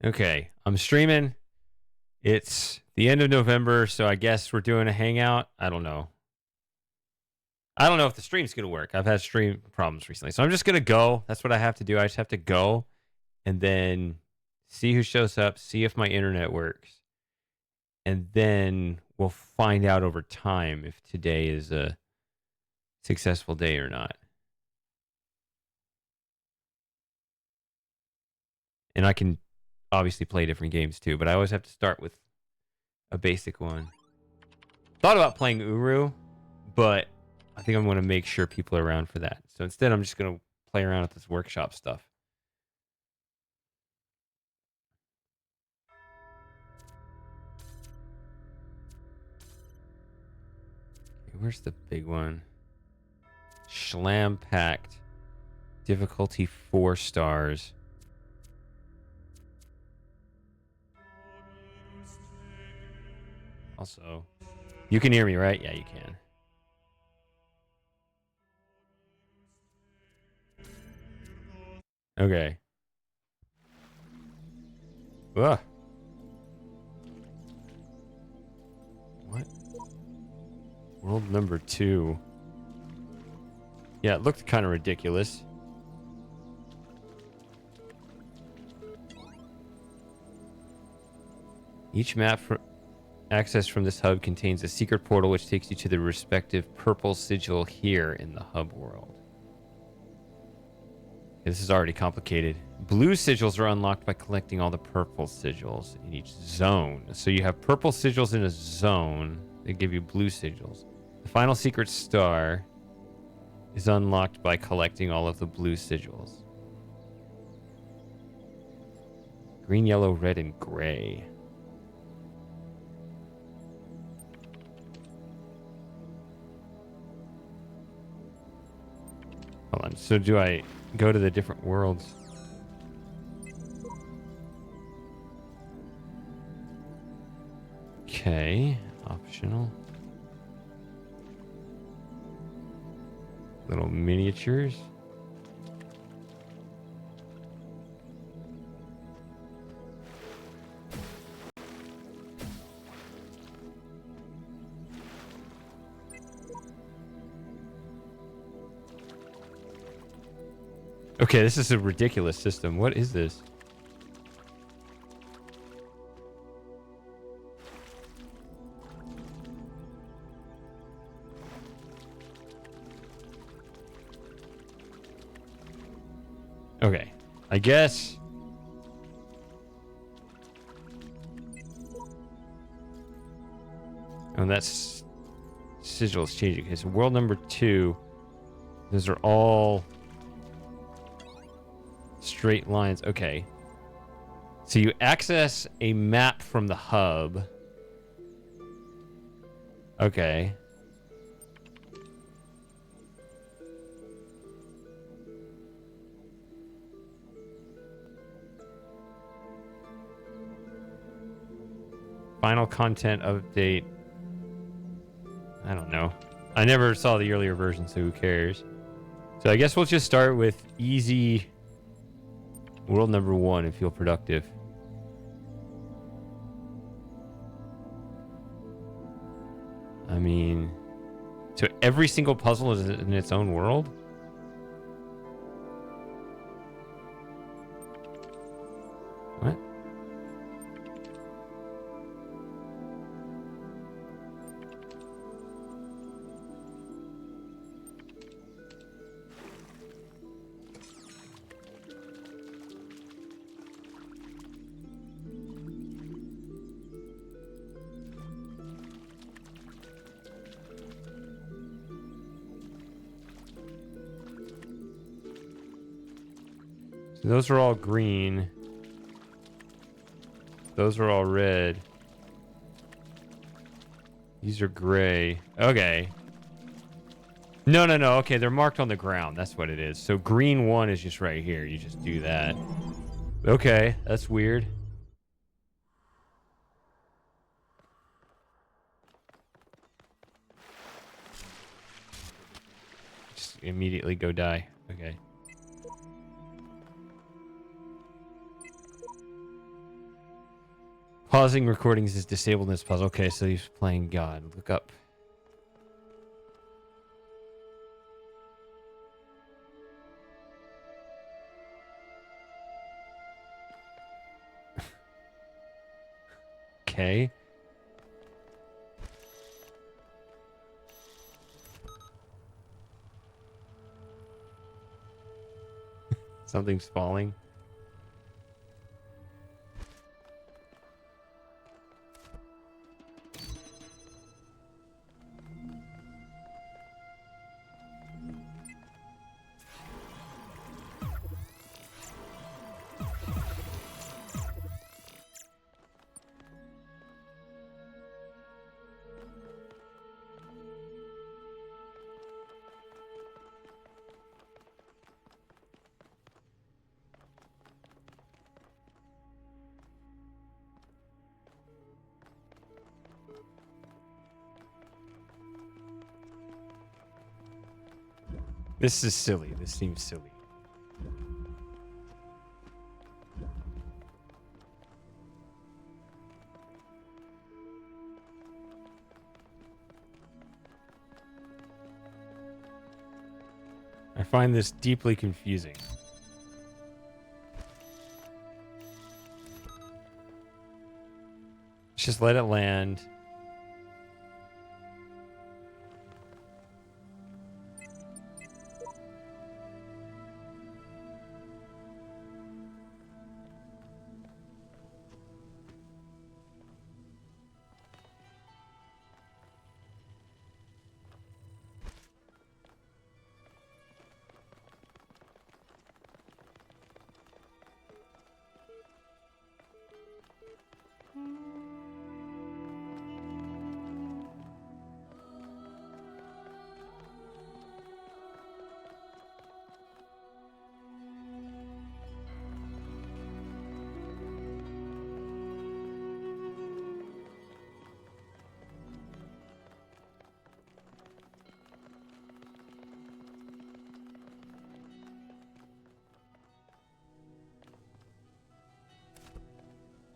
Okay, I'm streaming. It's the end of November, so I guess we're doing a hangout. I don't know. I don't know if the stream's going to work. I've had stream problems recently. So I'm just going to go. That's what I have to do. I just have to go and then see who shows up, see if my internet works. And then we'll find out over time if today is a successful day or not. And I can obviously play different games too, but I always have to start with a basic one. Thought about playing Uru, but I think I'm going to make sure people are around for that. So instead, I'm just going to play around with this workshop stuff. Okay, where's the big one? Shlam Pact. Difficulty 4 stars. Also, you can hear me, right? Yeah, you can. Okay. Ugh. What? World number 2. Yeah, it looked kind of ridiculous. Each map access from this hub contains a secret portal which takes you to the respective purple sigil here in the hub world. This is already complicated. Blue sigils are unlocked by collecting all the purple sigils in each zone. So you have purple sigils in a zone. They give you blue sigils. The final secret star is unlocked by collecting all of the blue sigils. Green, yellow, red, and gray. Hold on. So do I go to the different worlds? Okay. Optional. Little miniatures. Okay, this is a ridiculous system. What is this? Okay, I guess. Oh, that's sigil is changing. Okay, so world number 2. Those are all straight lines. Okay. So you access a map from the hub. Okay. Final content update. I don't know. I never saw the earlier version, so who cares? So I guess we'll just start with easy world number 1 and feel productive. I mean, so every single puzzle is in its own world? What? So those are all green. Those are all red. These are gray. Okay. No. Okay, they're marked on the ground. That's what it is. So green 1 is just right here. You just do that. Okay, that's weird. Just immediately go die. Okay. Pausing recordings is disabled in this puzzle. Okay, so he's playing God. Look up. Okay. Something's falling. This is silly. This seems silly. I find this deeply confusing. Let's just let it land.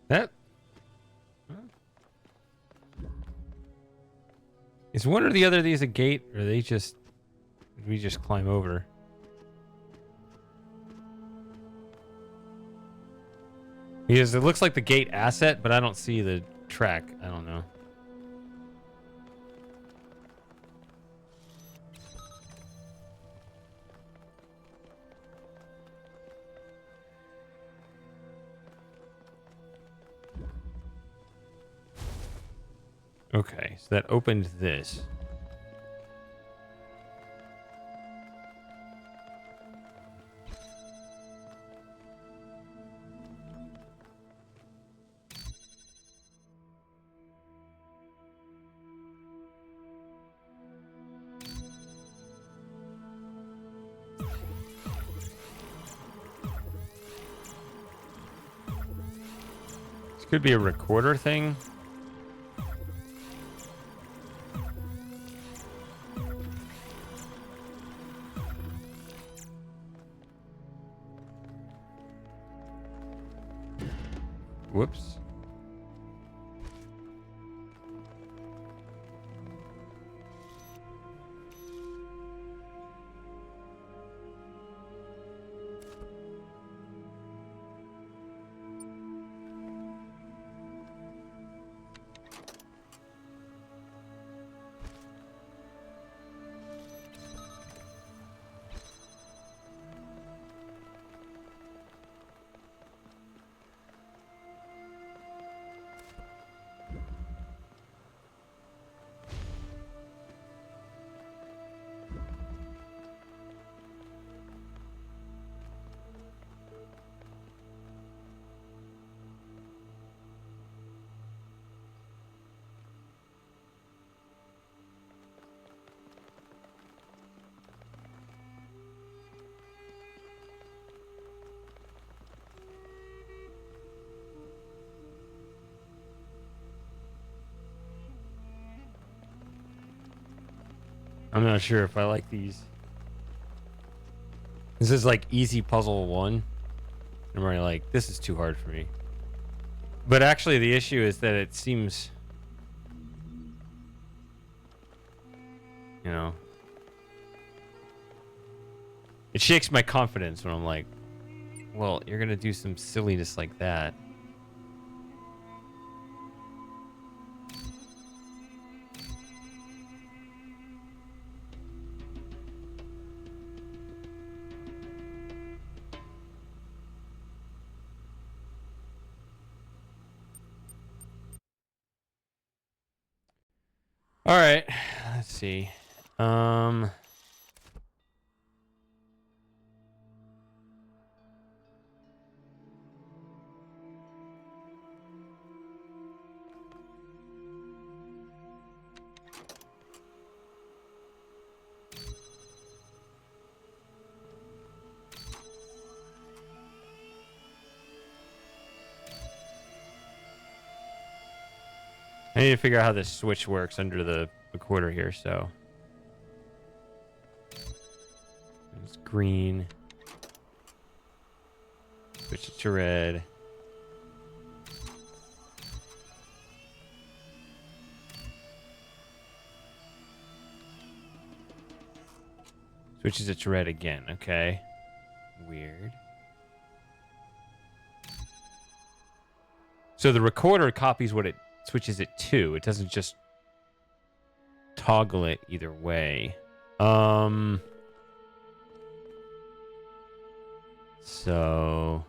That is one or the other of these a gate, or they just we just climb over? Because it looks like the gate asset, but I don't see the track. I don't know. Okay, so that opened this. This could be a recorder thing. Whoops. I'm not sure if I like these. This is like easy puzzle 1. I'm already like, this is too hard for me. But actually, the issue is that it seems, you know, it shakes my confidence when I'm like, well, you're gonna do some silliness like that. All right, let's see. I need to figure out how this switch works under the recorder here, so. It's green. Switch it to red. Switches it to red again, okay. Weird. So the recorder copies what it switches it to. It doesn't just toggle it either way. So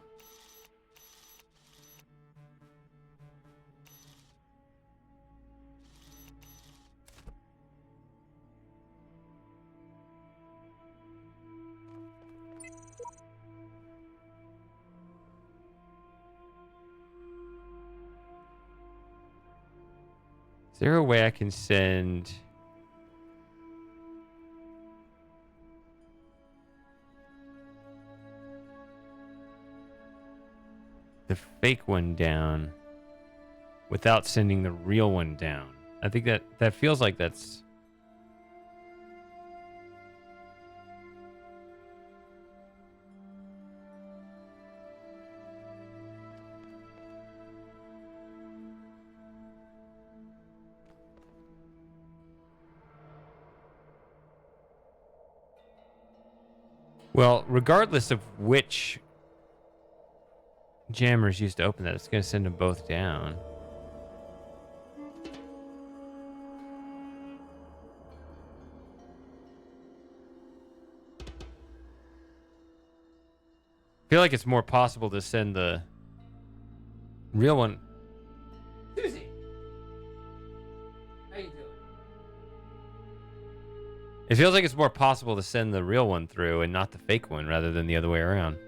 is there a way I can send the fake one down without sending the real one down? I think that feels like that's... Well, regardless of which jammers used to open that, it's going to send them both down. I feel like it's more possible to send the real one. Susie, how you doing? It feels like it's more possible to send the real one through and not the fake one rather than the other way around.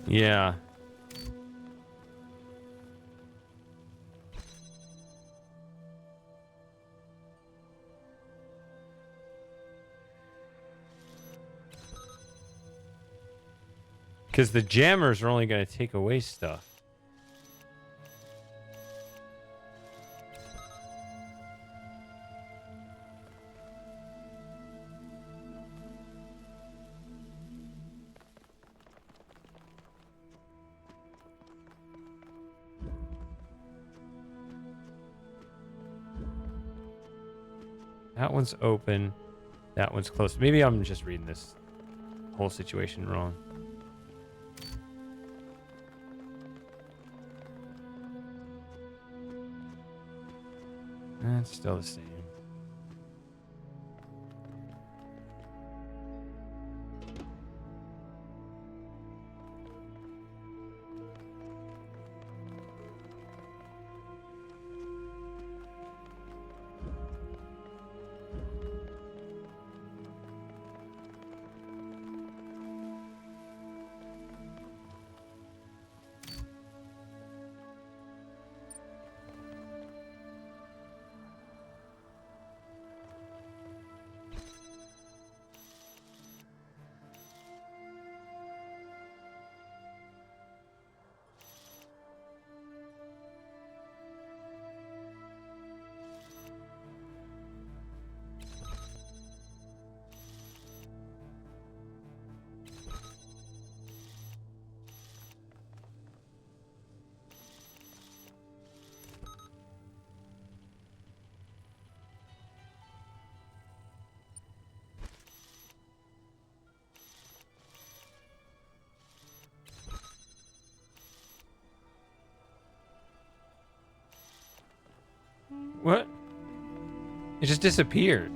Yeah. Because the jammers are only going to take away stuff. That one's open. That one's closed. Maybe I'm just reading this whole situation wrong. It's still the same. What? It just disappeared.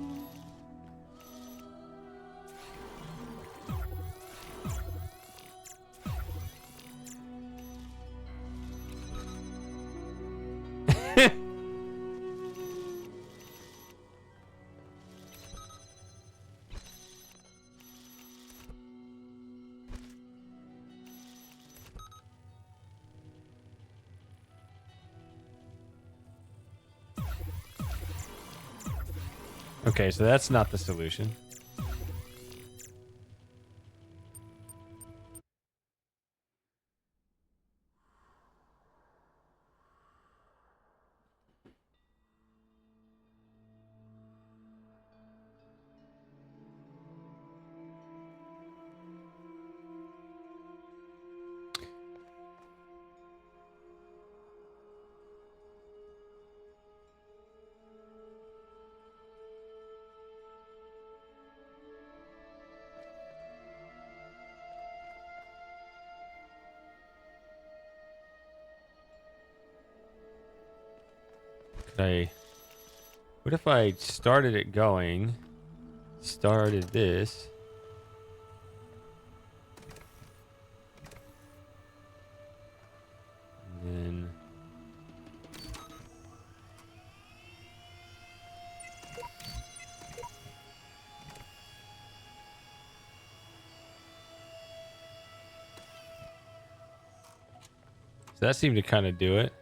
Okay, so that's not the solution. What if I started it going, started this, and then so that seemed to kind of do it.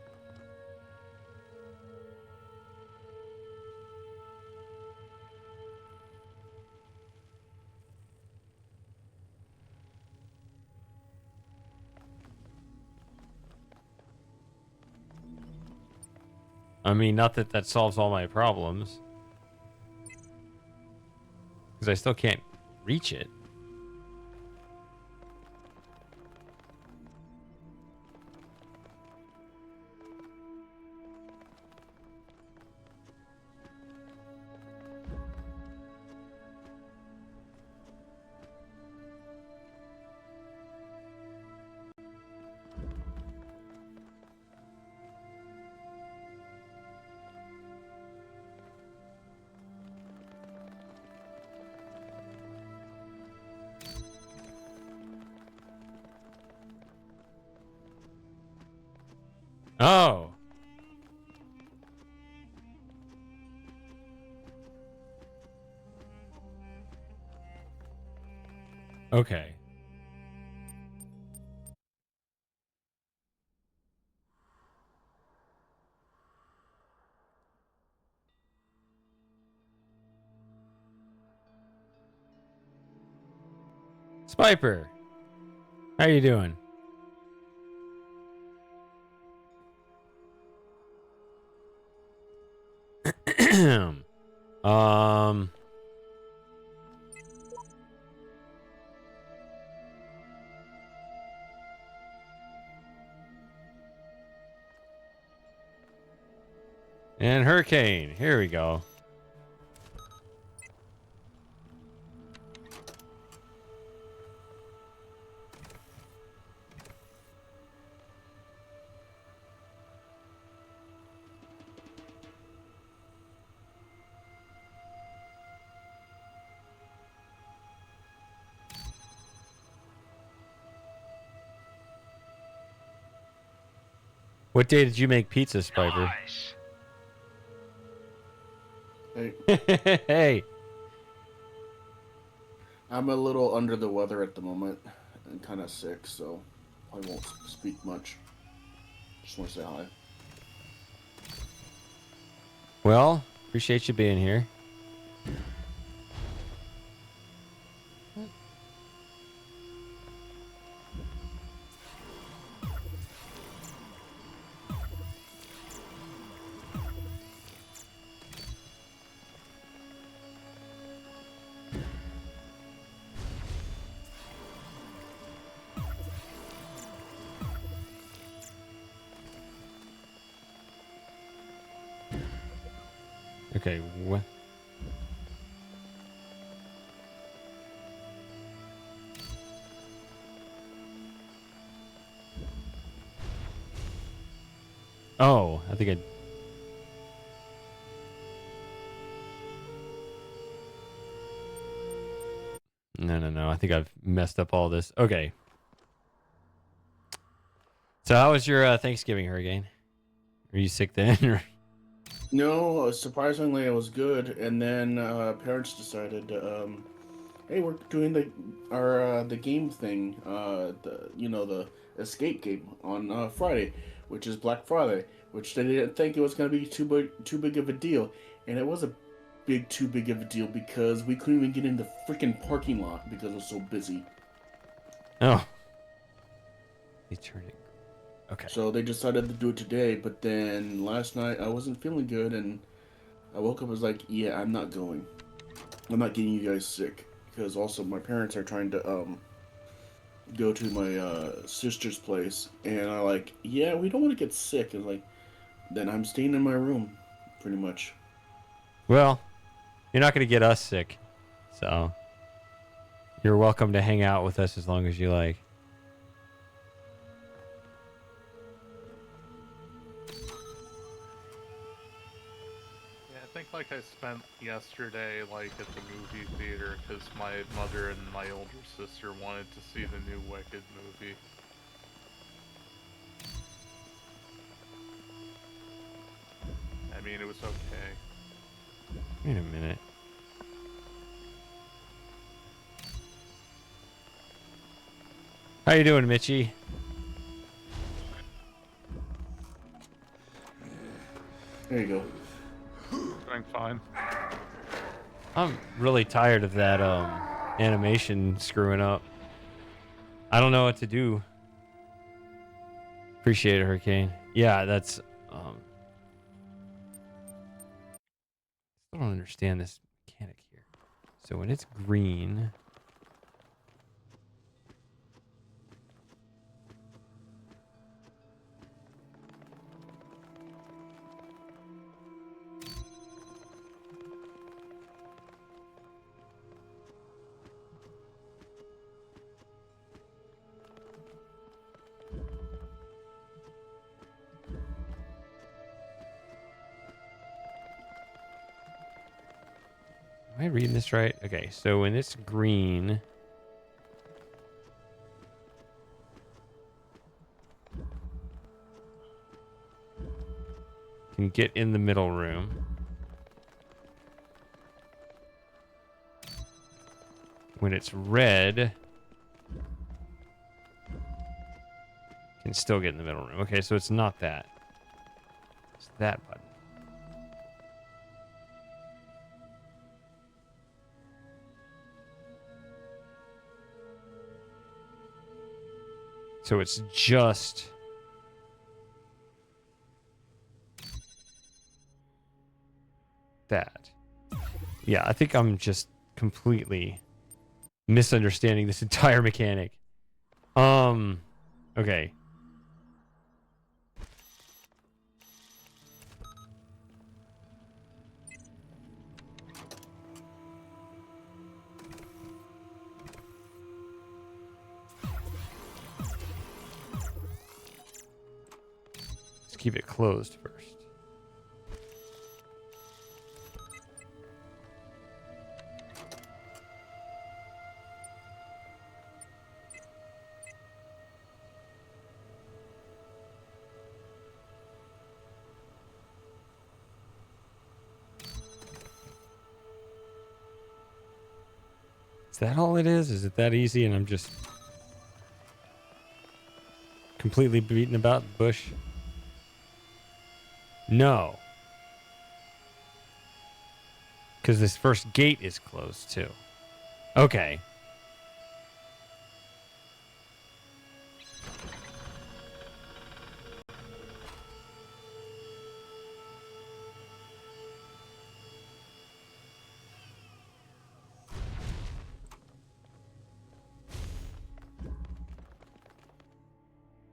I mean, not that that solves all my problems, because I still can't reach it. Oh. Okay. Spiper, how you doing? um. And hurricane. Here we go. What day did you make pizza, Spiper? Nice. Hey, Hey. I'm a little under the weather at the moment and kind of sick, so I won't speak much. Just want to say hi. Well, appreciate you being here. Okay, what? Oh, I think I... No. I think I've messed up all this. Okay. So how was your Thanksgiving, Hurricane? Were you sick then? Or... No, surprisingly, it was good. And then parents decided, hey, we're doing the game thing, the escape game on Friday, which is Black Friday, which they didn't think it was gonna be too big of a deal, and it was a too big of a deal because we couldn't even get in the freaking parking lot because it was so busy. Oh. He turned it. Okay. So they decided to do it today, but then last night I wasn't feeling good, and I woke up and was like, yeah, I'm not going. I'm not getting you guys sick because also my parents are trying to go to my sister's place, and I like, yeah, we don't want to get sick. And like, then I'm staying in my room, pretty much. Well, you're not going to get us sick. So you're welcome to hang out with us as long as you like. Yeah, I think like I spent yesterday like at the movie theater because my mother and my older sister wanted to see the new Wicked movie. I mean, it was okay. Wait a minute. How you doing, Mitchie? There you go. Doing fine. I'm really tired of that animation screwing up. I don't know what to do. Appreciate it, Hurricane. Yeah, that's I don't understand this mechanic here. So when it's green, am I reading this right? Okay, so when it's green, can get in the middle room. When it's red, can still get in the middle room. Okay, so it's not that. It's that button. So it's just that. Yeah, I think I'm just completely misunderstanding this entire mechanic. Okay. Let's keep it closed first. Is that all it is? Is it that easy and I'm just completely beating about the bush? No. Because this first gate is closed too. Okay.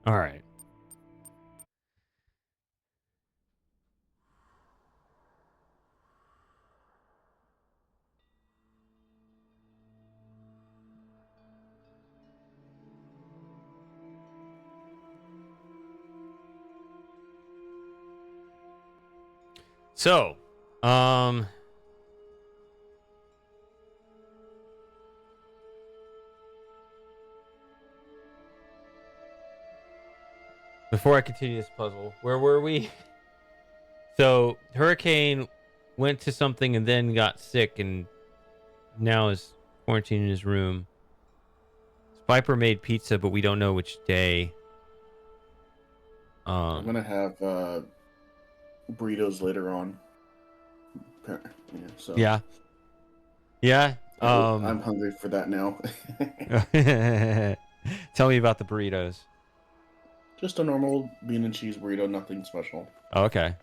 All right. So, Before I continue this puzzle, where were we? So Hurricane went to something and then got sick and now is quarantined in his room. Viper made pizza, but we don't know which day. I'm gonna have burritos later on. Yeah, so Yeah. Yeah. I'm hungry for that now. Tell me about the burritos. Just a normal bean and cheese burrito, nothing special. Oh, okay.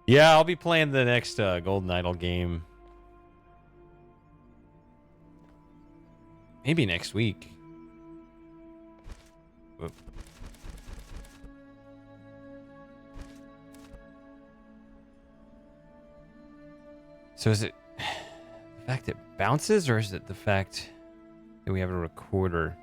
Yeah, I'll be playing the next Golden Idol game. Maybe next week. Whoop. So is it the fact it bounces, or is it the fact that we have a recorder?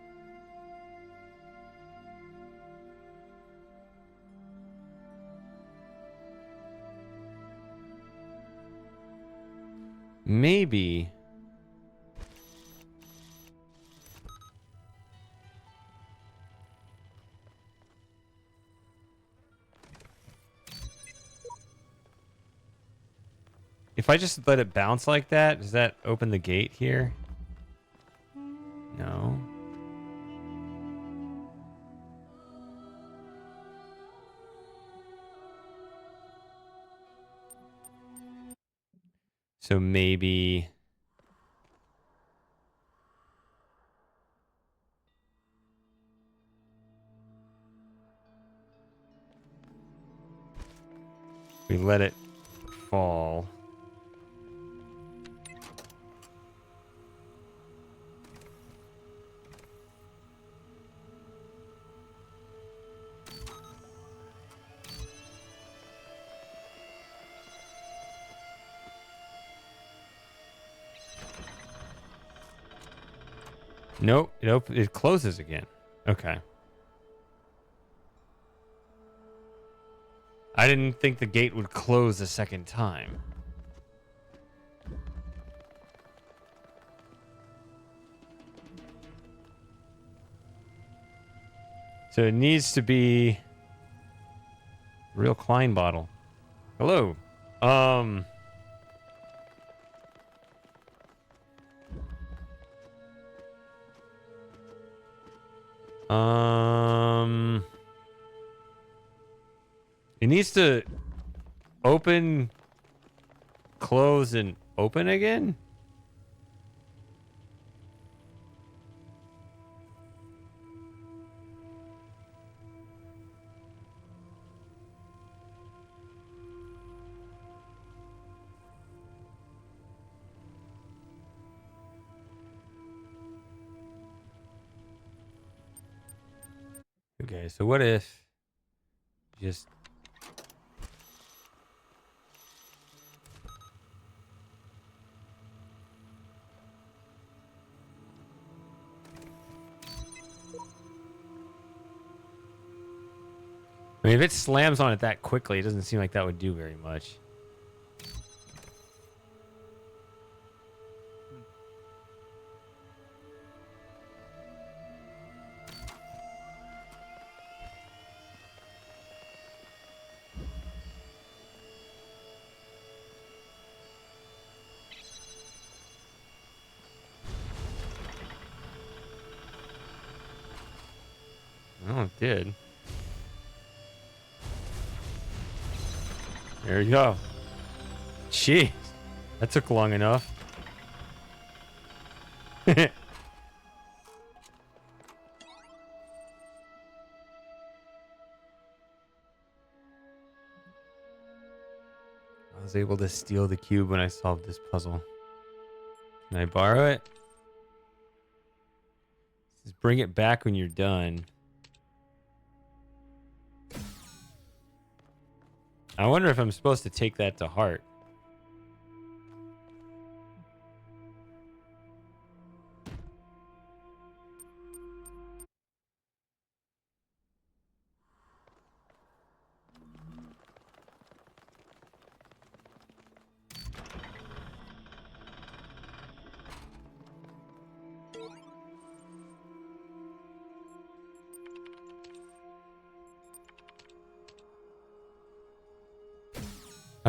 Maybe. If I just let it bounce like that, does that open the gate here? No. So maybe... we let it fall. Nope, it closes again. Okay. I didn't think the gate would close a second time. So it needs to be real Klein bottle. Hello. It needs to open, close, and open again? Okay, so what if just... I mean, if it slams on it that quickly, it doesn't seem like that would do very much. Oh, it did. There you go. Jeez. That took long enough. I was able to steal the cube when I solved this puzzle. Can I borrow it? Just bring it back when you're done. I wonder if I'm supposed to take that to heart.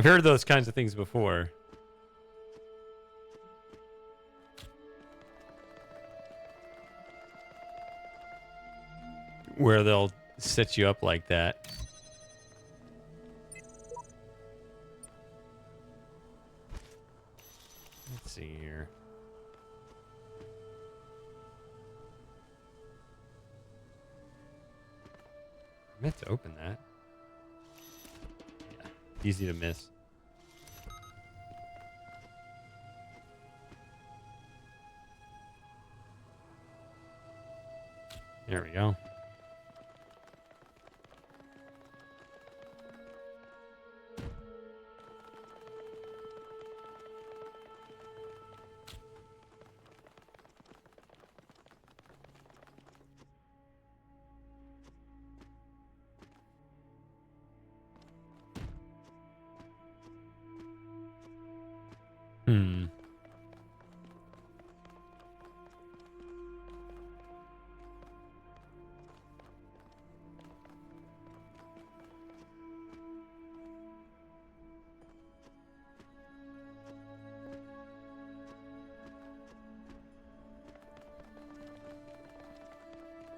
I've heard those kinds of things before. Where they'll set you up like that. Let's see here. I meant to open that. Yeah, easy to miss. There we go. Hmm.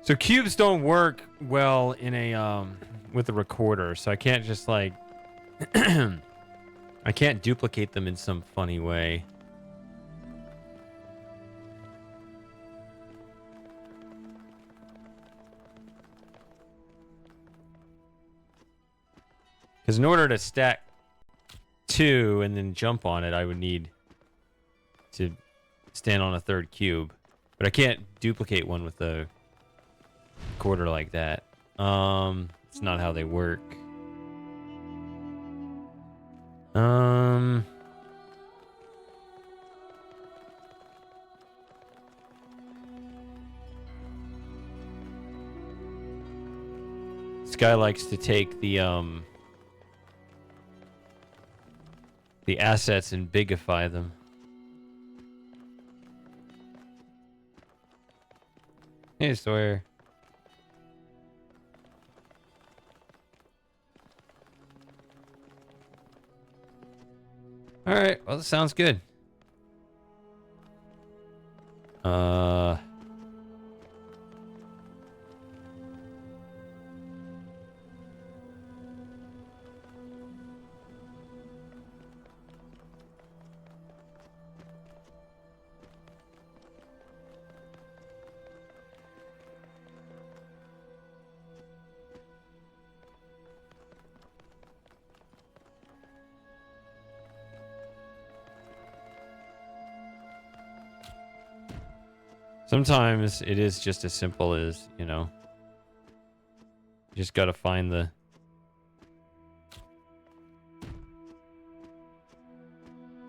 So cubes don't work well in a with a recorder, so I can't just like I can't duplicate them in some funny way. Because in order to stack 2 and then jump on it, I would need to stand on a third cube. But I can't duplicate one with a quarter like that. It's not how they work. This guy likes to take the assets and bigify them. Hey, Sawyer. All right. Well, that sounds good. Sometimes it is just as simple as, you know, you just got to find the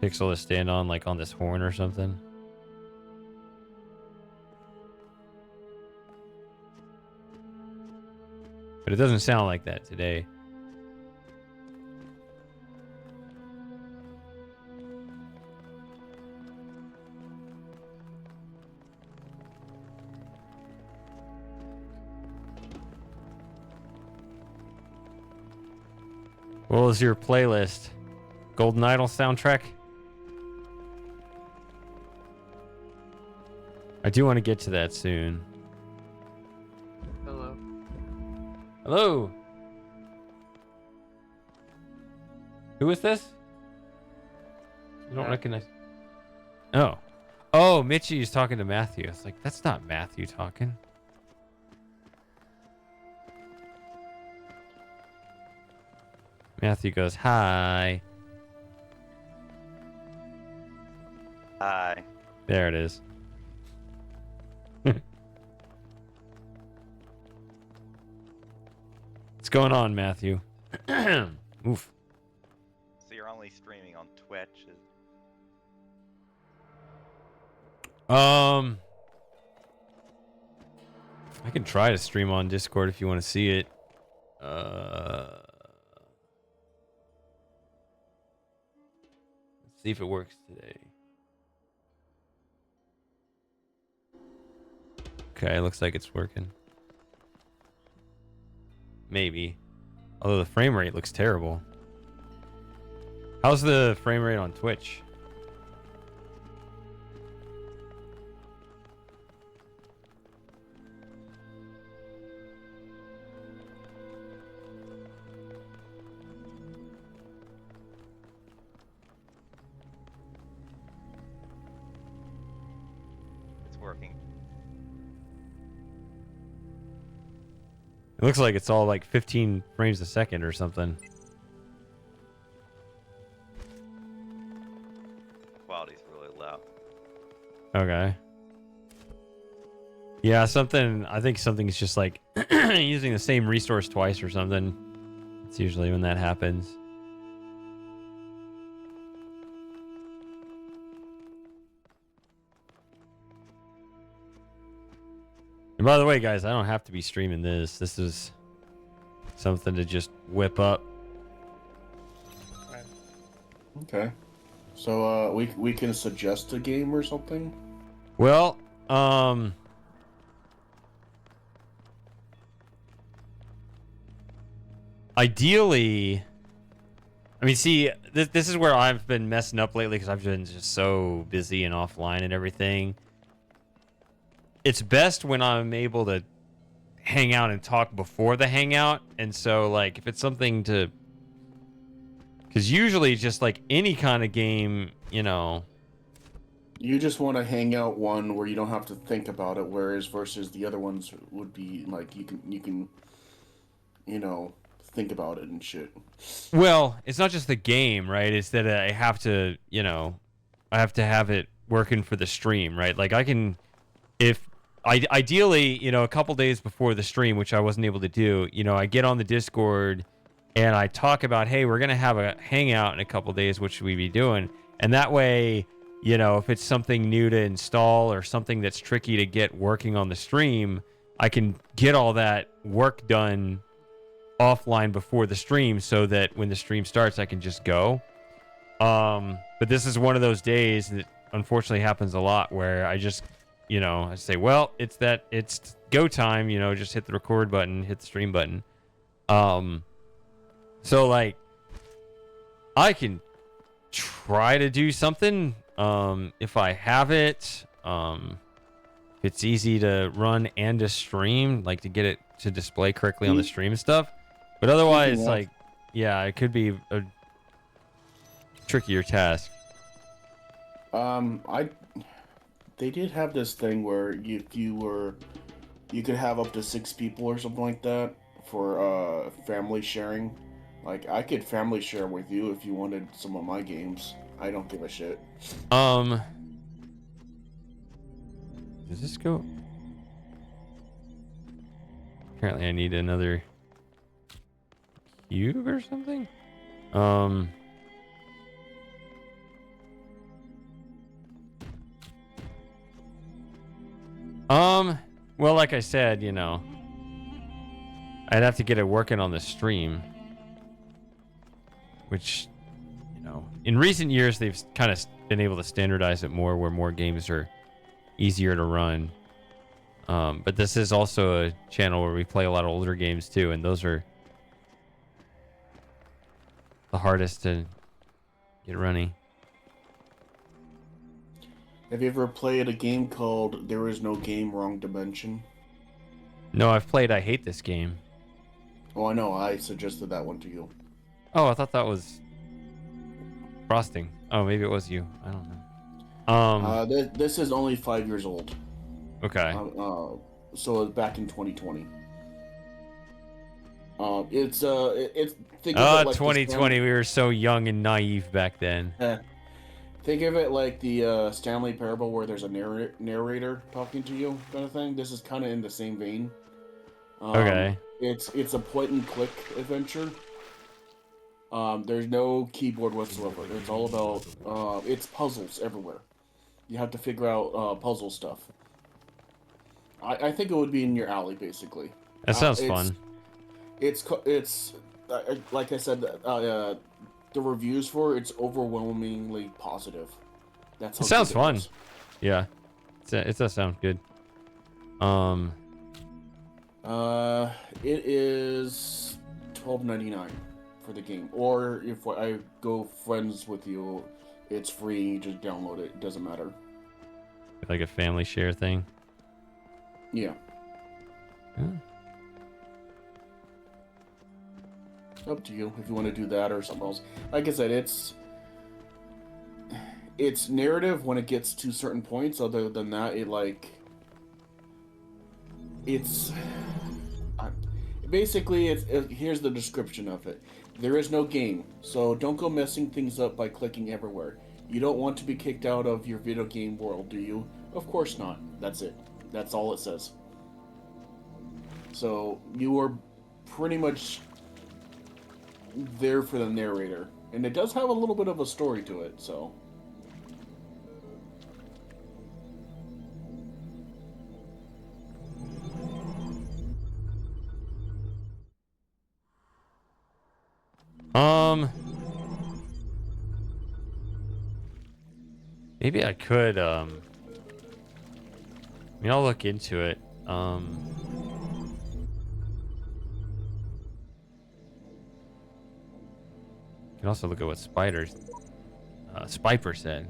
pixel to stand on, like on this horn or something. But it doesn't sound like that today. What was your playlist? Golden Idol soundtrack? I do want to get to that soon. Hello. Hello. Who is this? I don't recognize. Oh. Oh, Mitchie is talking to Matthew. It's like, that's not Matthew talking. Matthew goes, hi. Hi. There it is. What's going on, Matthew? Oof. So you're only streaming on Twitch? I can try to stream on Discord if you want to see it. Let's see if it works today. Okay, looks like it's working. Maybe. Although the frame rate looks terrible. How's the frame rate on Twitch? It's working. It looks like it's all like 15 frames a second or something. Quality's really low. Okay. Yeah, something. I think something's just like using the same resource twice or something. It's usually when that happens. And by the way, guys, I don't have to be streaming this. This is something to just whip up. Okay. So we can suggest a game or something. Well, ideally, I mean, see, this is where I've been messing up lately because I've been just so busy and offline and everything. It's best when I'm able to hang out and talk before the hangout. And so, like, if it's something to... Because usually just, like, any kind of game, you know... You just want to hang out one where you don't have to think about it, whereas versus the other ones would be, like, you can, you know, think about it and shit. Well, it's not just the game, right? It's that I have to, you know... I have to have it working for the stream, right? Like, I can... Ideally, you know, a couple days before the stream, which I wasn't able to do, you know, I get on the Discord and I talk about, hey, we're going to have a hangout in a couple days, what should we be doing? And that way, you know, if it's something new to install or something that's tricky to get working on the stream, I can get all that work done offline before the stream so that when the stream starts, I can just go. But this is one of those days that unfortunately happens a lot where I just... You know, I say, well, it's go time, you know, just hit the record button, hit the stream button. So, like, I can try to do something if I have it. If it's easy to run and to stream, like to get it to display correctly on the stream and stuff. But otherwise, like, yeah, it could be a trickier task. They did have this thing where you could have up to 6 people or something like that for family sharing. Like, I could family share with you if you wanted some of my games. I don't give a shit. Does this go? Apparently I need another cube or something. Well, like I said, you know, I'd have to get it working on the stream, which, you know, in recent years, they've kind of been able to standardize it more where more games are easier to run. But this is also a channel where we play a lot of older games too, and those are the hardest to get running. Have you ever played a game called There Is No Game, Wrong Dimension? No, I've played I Hate This Game. Oh, I know. I suggested that one to you. Oh, I thought that was Frosting. Oh, maybe it was you. I don't know. This is only 5 years old. Okay. So it's back in 2020. It's think of it like 2020. We were so young and naive back then. Think of it like the Stanley Parable where there's a narrator talking to you kind of thing. This is kind of in the same vein. Okay. It's a point and click adventure. There's no keyboard whatsoever. It's all about it's puzzles everywhere. You have to figure out puzzle stuff. I think it would be in your alley basically. That sounds fun. It's like I said. The reviews for it's overwhelmingly positive. That's how it sounds fun. Is. Yeah, it does sound good. It is $12.99 for the game. Or if I go friends with you, it's free. You just download it. It doesn't matter. Like a family share thing. Yeah. Yeah. Up to you if you want to do that or something else. Like I said, it's narrative when it gets to certain points. Other than that, it's basically here's the description of it. There is no game, so don't go messing things up by clicking everywhere. You don't want to be kicked out of your video game world, do you? Of course not. That's it. That's all it says. So you are pretty much there for the narrator, and it does have a little bit of a story to it, so. Maybe I could, I mean, I'll look into it. You can also look at what Spiper said.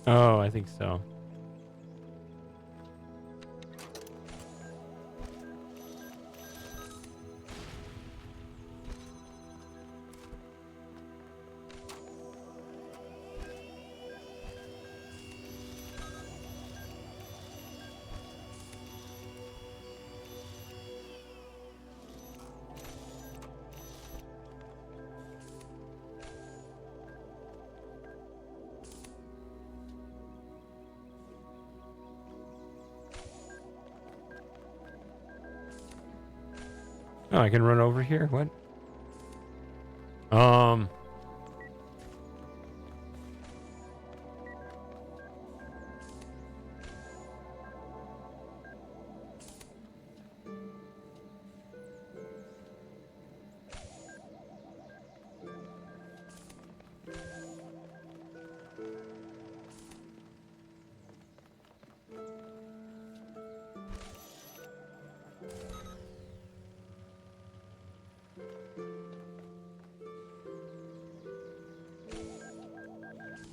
Oh, I think so. Oh, I can run over here? What?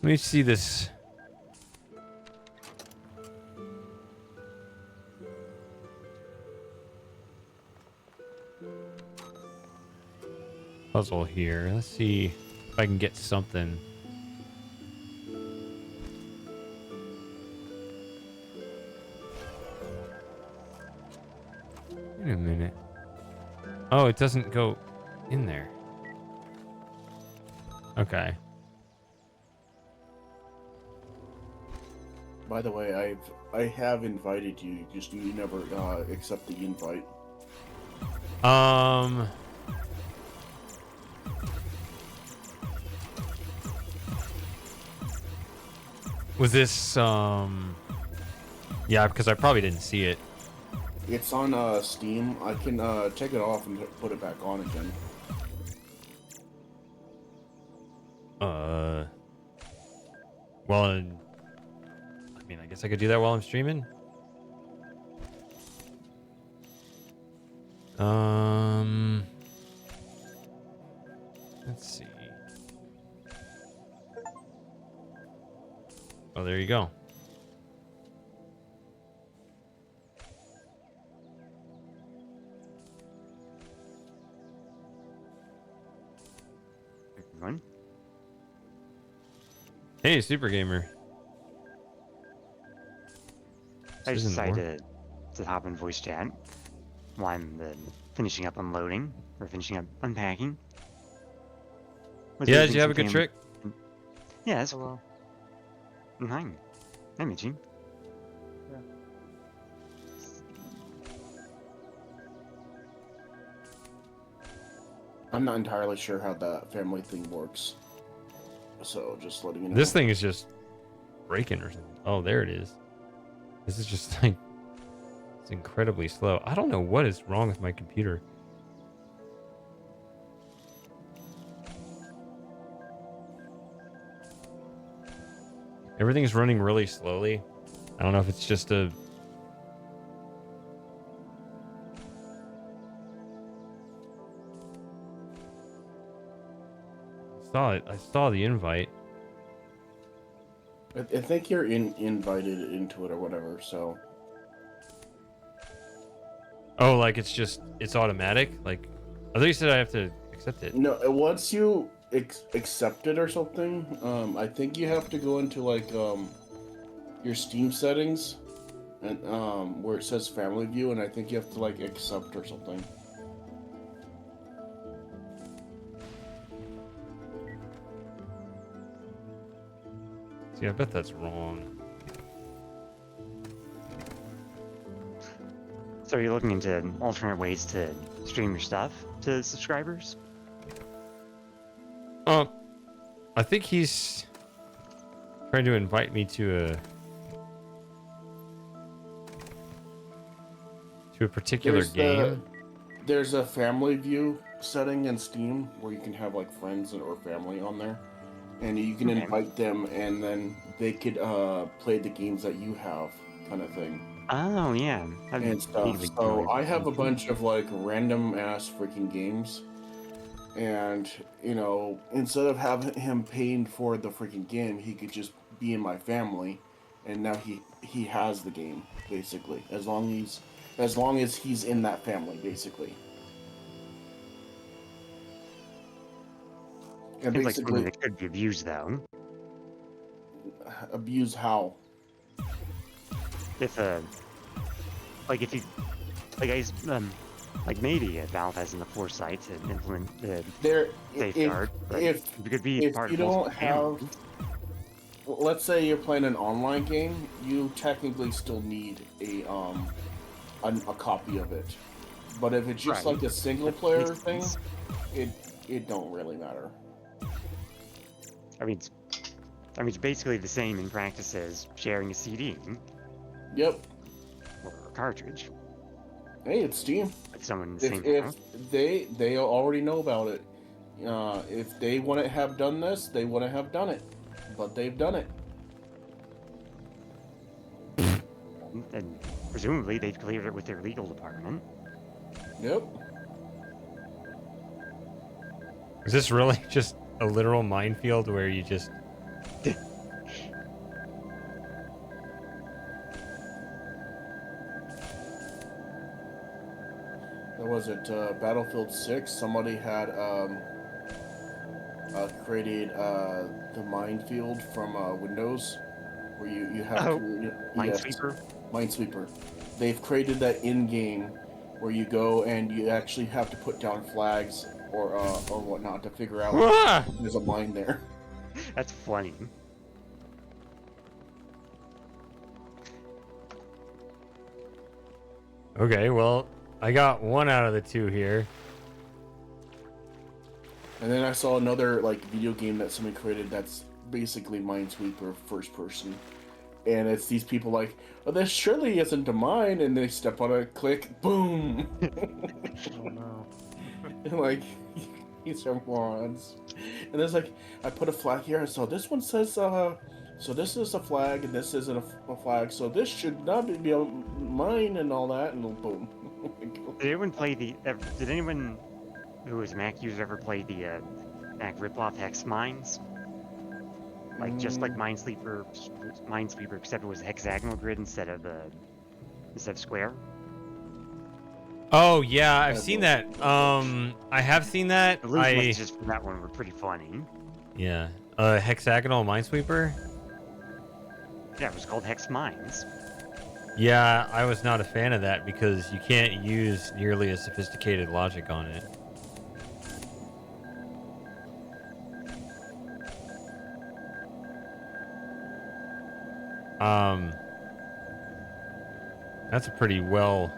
Let me see this. Puzzle here. Let's see if I can get something. Wait a minute. Oh, it doesn't go in there. Okay. By the way, I have invited you. Just you never accept the invite. Was this yeah, because I probably didn't see it. It's on Steam. I can take it off and put it back on again. Well, I mean, I guess I could do that while I'm streaming. Let's see. Oh, there you go. Hey, Super Gamer. I This just isn't work- decided to hop in voice chat while I'm finishing up unloading or finishing up unpacking. Was Yeah, did visiting you have some a good fam- trick? Yes. Hello. Hi. Hi, Mitchie. I'm not entirely sure how that family thing works. So just letting you know. This thing is just breaking or something. Oh, there it is. This is just like it's incredibly slow. I don't know what is wrong with my computer. Everything's running really slowly. I don't know if it's just a saw it. I saw the invite. I think you're invited into it or whatever. So Oh, like it's automatic? Like I thought you said I have to accept it. no, once you accept it or something, I think you have to go into like your Steam settings and where it says Family View, and I think you have to like accept or something. See, I bet that's wrong. So you're looking into alternate ways to stream your stuff to subscribers? I think he's trying to invite me to a particular game. There's a Family View setting in Steam where you can have like friends or family on there, and you can Okay. invite them, and then they could play the games that you have, kind of thing. Oh, yeah. I've And stuff. vaguely So enjoyed I have a those. bunch of like random ass freaking games, and you know, instead of having him paying for the freaking game, he could just be in my family, and now he has the game basically, as long as he's in that family basically. And Seems like something basically, that could be abused, though. abuse how? If if you, like, like maybe Valve has in the foresight to implement the There, safeguard, but if it could be if part you of multiple don't have, families. let's say you're playing an online game, you technically still need a copy of it. But if it's just Right. like a single That player makes thing, sense. it don't really matter. I mean, it's basically the same in practice as sharing a CD Yep. or a cartridge Hey, it's Steam. with someone in the If same house. they already know about it. If they wouldn't have done this, they wouldn't have done it. But they've done it. And presumably they've cleared it with their legal department. Yep. Is this really just a literal minefield where you just What was it? Battlefield 6. Somebody had created the minefield from Windows, where you have Oh, to Minesweeper? Minesweeper. They've created that in game where you go and you actually have to put down flags or whatnot to figure out Ah! there's a mine there. That's funny. Okay, well, I got one out of the two here. And then I saw another like video game that somebody created that's basically Minesweeper first person. And it's these people like, oh, this surely isn't a mine, and they step on it, click, boom. Oh no. And like, these are morons. And there's like, I put a flag here, so this one says, so this is a flag, and this isn't a flag, so this should not be a mine, and all that, and boom. Did anyone play did anyone who was a Mac user ever play the Mac ripoff Hex Mines? Like just like Minesweeper, except it was a hexagonal grid instead of square. Oh yeah, I've seen that. I have seen that. The loot just for that one were pretty funny. Yeah. A hexagonal minesweeper? Yeah, it was called Hex Mines. Yeah, I was not a fan of that because you can't use nearly as sophisticated logic on it. That's a pretty well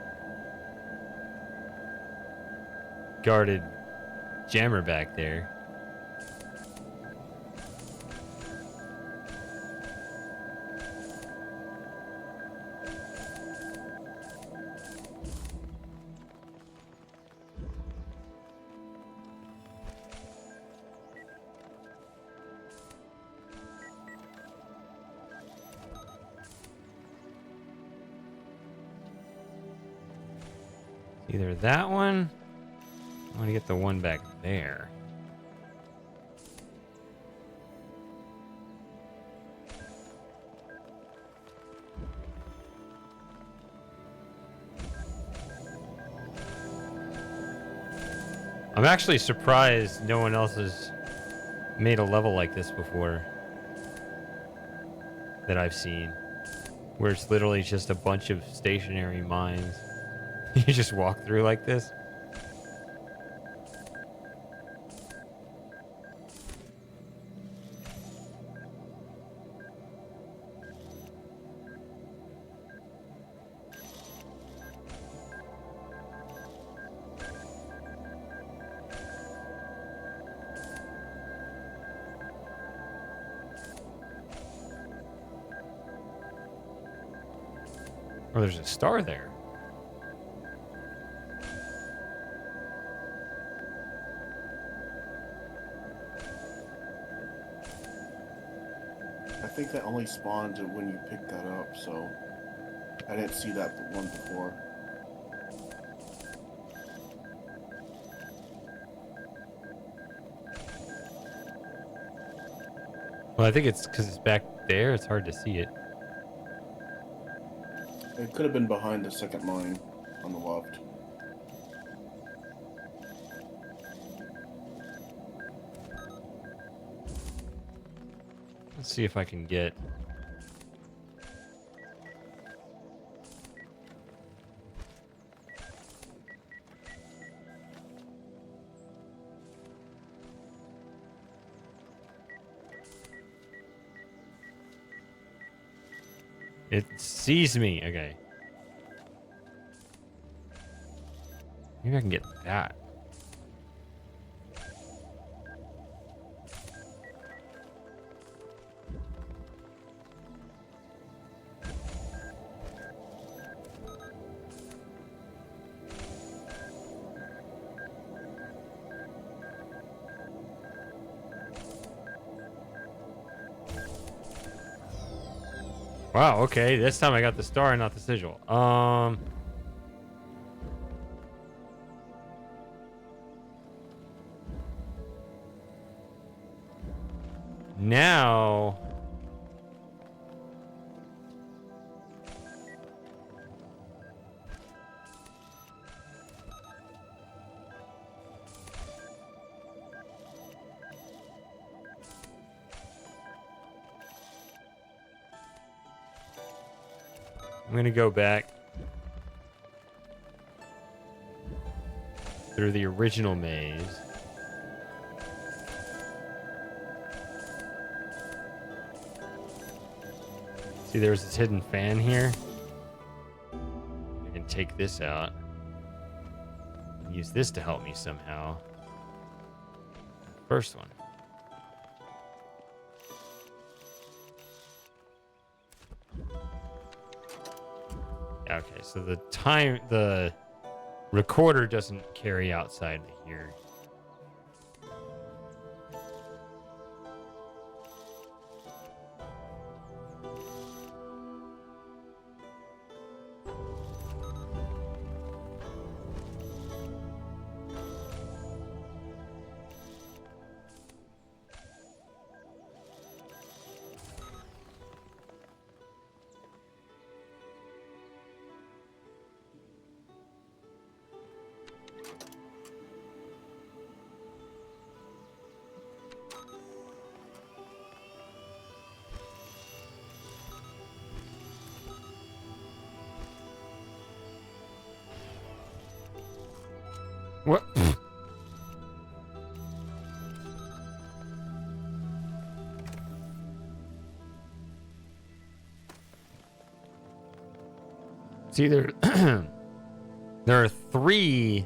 guarded jammer back there. Either that one. I want to get the one back there. I'm actually surprised no one else has made a level like this before that I've seen, where it's literally just a bunch of stationary mines. You just walk through like this. Oh, there's a star there. I think that only spawned when you picked that up, so I didn't see that one before. Well, I think it's because it's back there. It's hard to see it. It could have been behind the second mine on the left. Let's see if I can get... It sees me. Okay. Maybe I can get that. Wow, okay. This time I got the star and not the sigil. Now... I'm gonna go back through the original maze. See, there's this hidden fan here. I can take this out. Use this to help me somehow. First one. Okay, so the recorder doesn't carry outside here. What? See, there are 3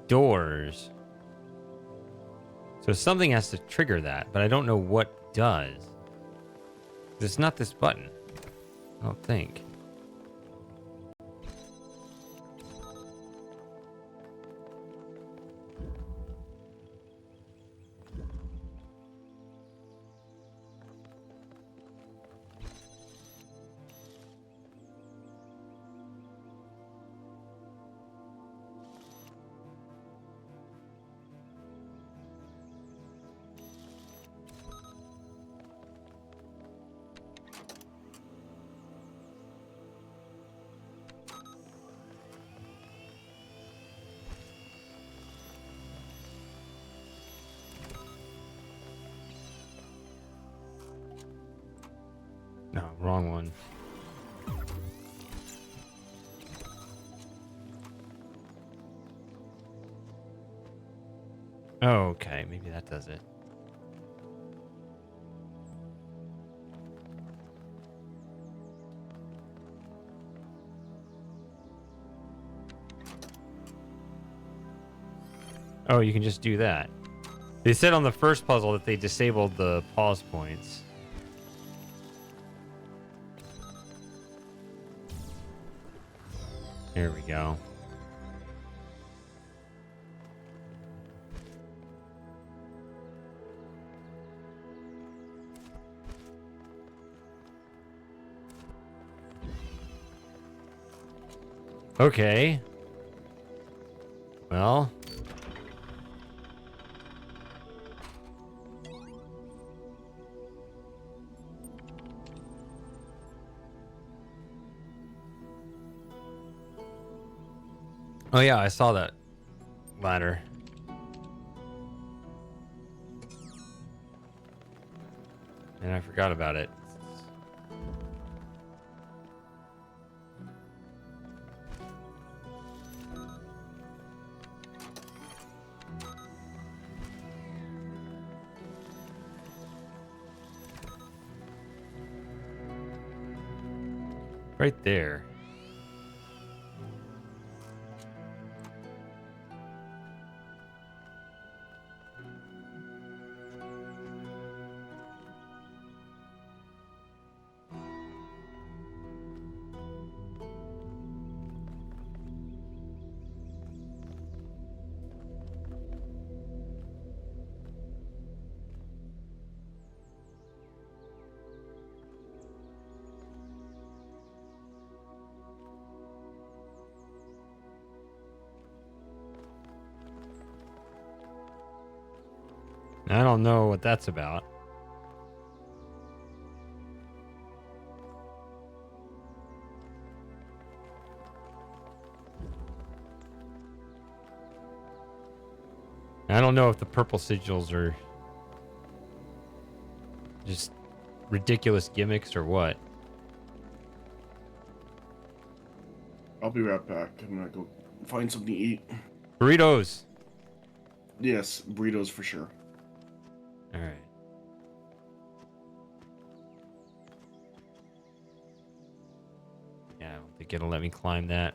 doors. So something has to trigger that, but I don't know what does. It's not this button. I don't think. No, wrong one. Oh, okay, maybe that does it. Oh, you can just do that. They said on the first puzzle that they disabled the pause points. Here we go. Okay. Well. Oh yeah, I saw that ladder. And I forgot about it. Right there. I don't know what that's about. I don't know if the purple sigils are just ridiculous gimmicks or what. I'll be right back. I'm gonna go find something to eat. Burritos. Yes, burritos for sure. All right. Yeah, I don't think it'll let me climb that.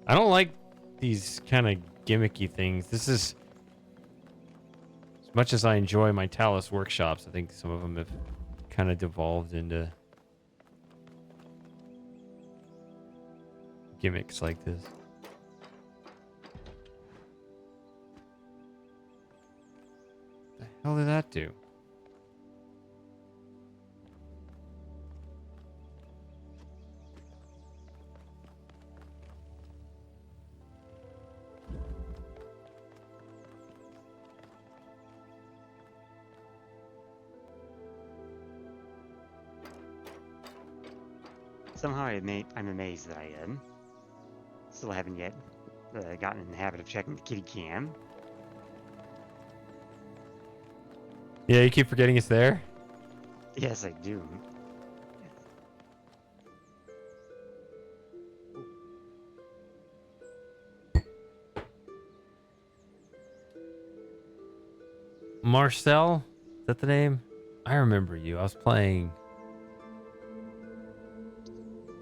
I don't like these kind of gimmicky things. This is, as much as I enjoy my Talos workshops, I think some of them have kind of devolved into gimmicks like this. The hell did that do? Somehow I'm amazed that I still haven't yet gotten in the habit of checking the kitty cam. Yeah, you keep forgetting it's there? Yes, I do. Marcel? Is that the name? I remember you. I was playing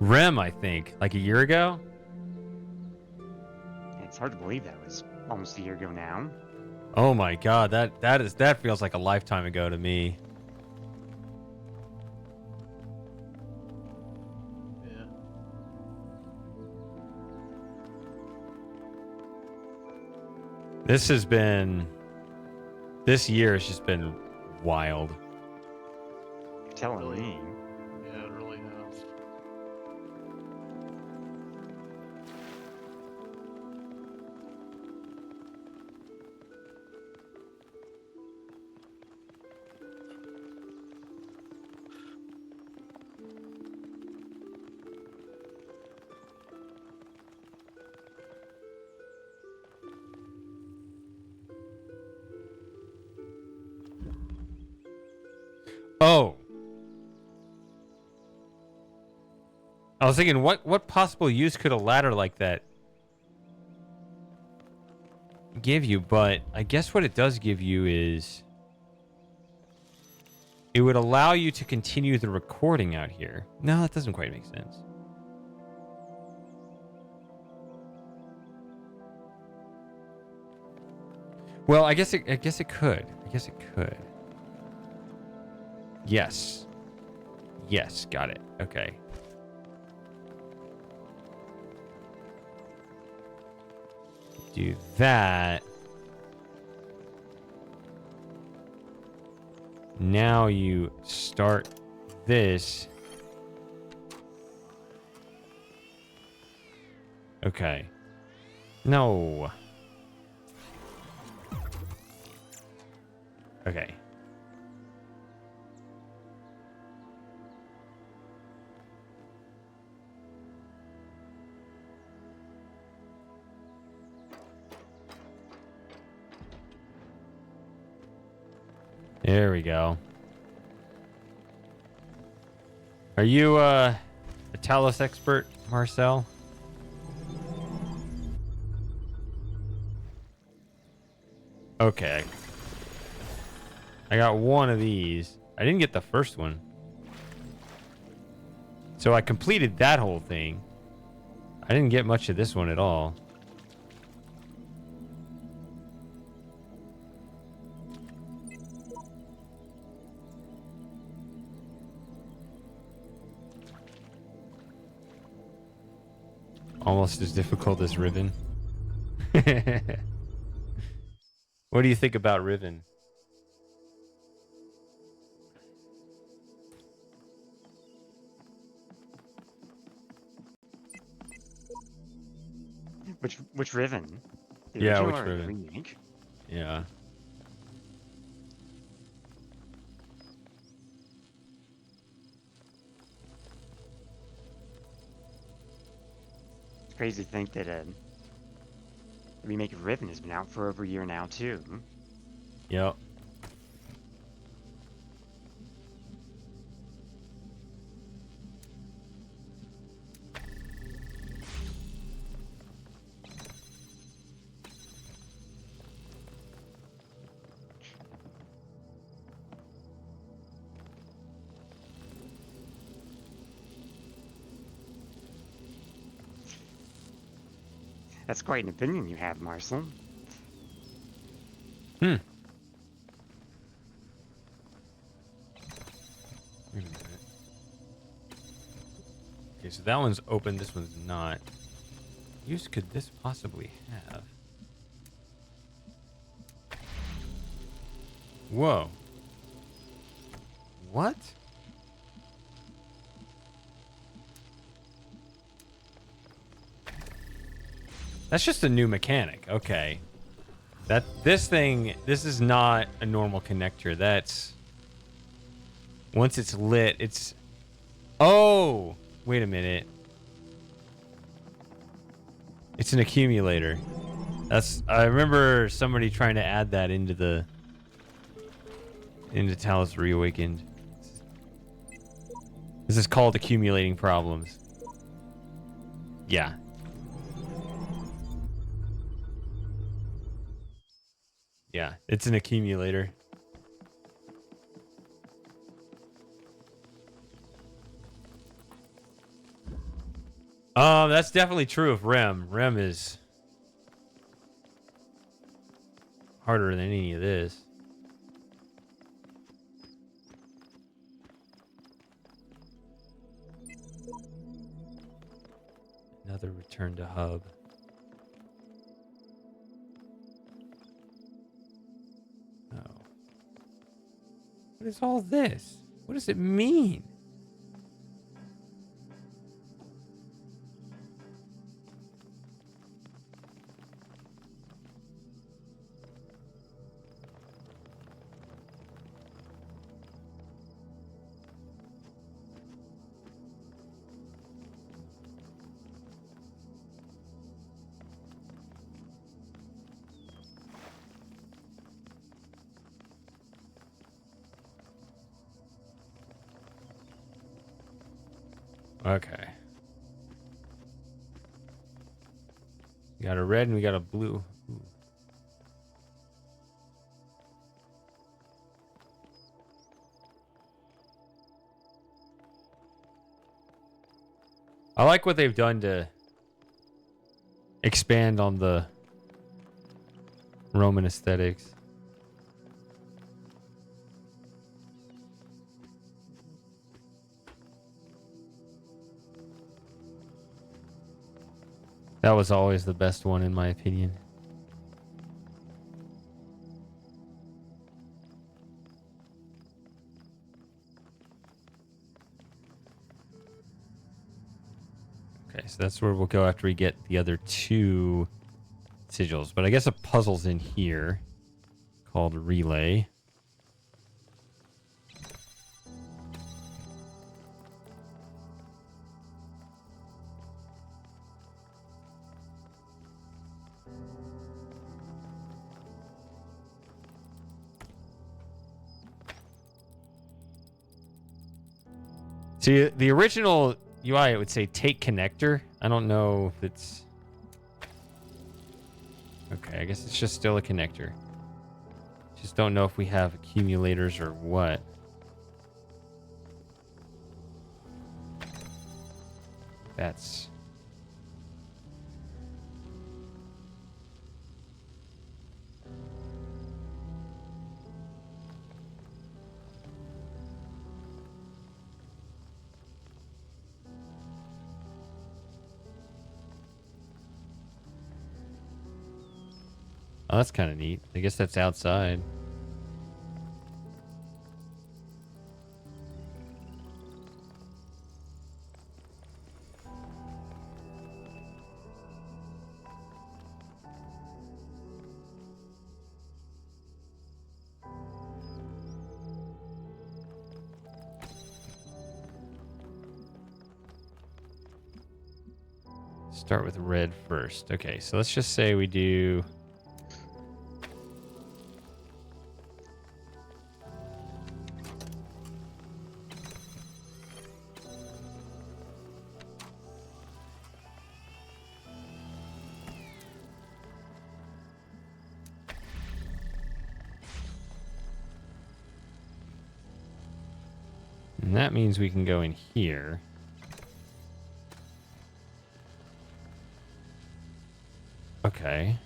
Rem, I think, like a year ago. It's hard to believe that was almost a year ago now. Oh my god, that feels like a lifetime ago to me. Yeah. This year has just been wild. You're telling Really? me. Yeah, it really has. Oh. I was thinking, what possible use could a ladder like that give you? But I guess what it does give you is it would allow you to continue the recording out here. No, that doesn't quite make sense. Well, I guess it could. I guess it could. Yes. Yes, got it. Okay. Do that. Now you start this. Okay. No. Okay. There we go. Are you a Talos expert, Marcel? Okay. I got one of these. I didn't get the first one. So I completed that whole thing. I didn't get much of this one at all. Almost as difficult as Riven. What do you think about Riven? Which Riven? The Yeah, original which or the Riven? remake? Yeah. It's crazy to think that the remake of Riven has been out for over a year now too. Yep. That's quite an opinion you have, Marcel. Hmm. Wait a minute. Okay, so that one's open. This one's not. What use could this possibly have? Whoa. What? That's just a new mechanic. Okay. This is not a normal connector. That's once it's lit, it's oh, wait a minute. It's an accumulator. I remember somebody trying to add that into the into Talos Reawakened. This is called accumulating problems. Yeah. Yeah, it's an accumulator. That's definitely true of Rem. Rem is harder than any of this. Another return to hub. Oh. What is all this? What does it mean? Okay. We got a red and we got a blue. Ooh. I like what they've done to expand on the Roman aesthetics. That was always the best one, in my opinion. Okay, so that's where we'll go after we get the other two sigils. But I guess a puzzle's in here called Relay. See, the original UI, it would say take connector. I don't know if it's... Okay, I guess it's just still a connector. Just don't know if we have accumulators or what. That's... Oh, that's kind of neat. I guess that's outside. Start with red first. Okay, so let's just say we do... And that means we can go in here. Okay.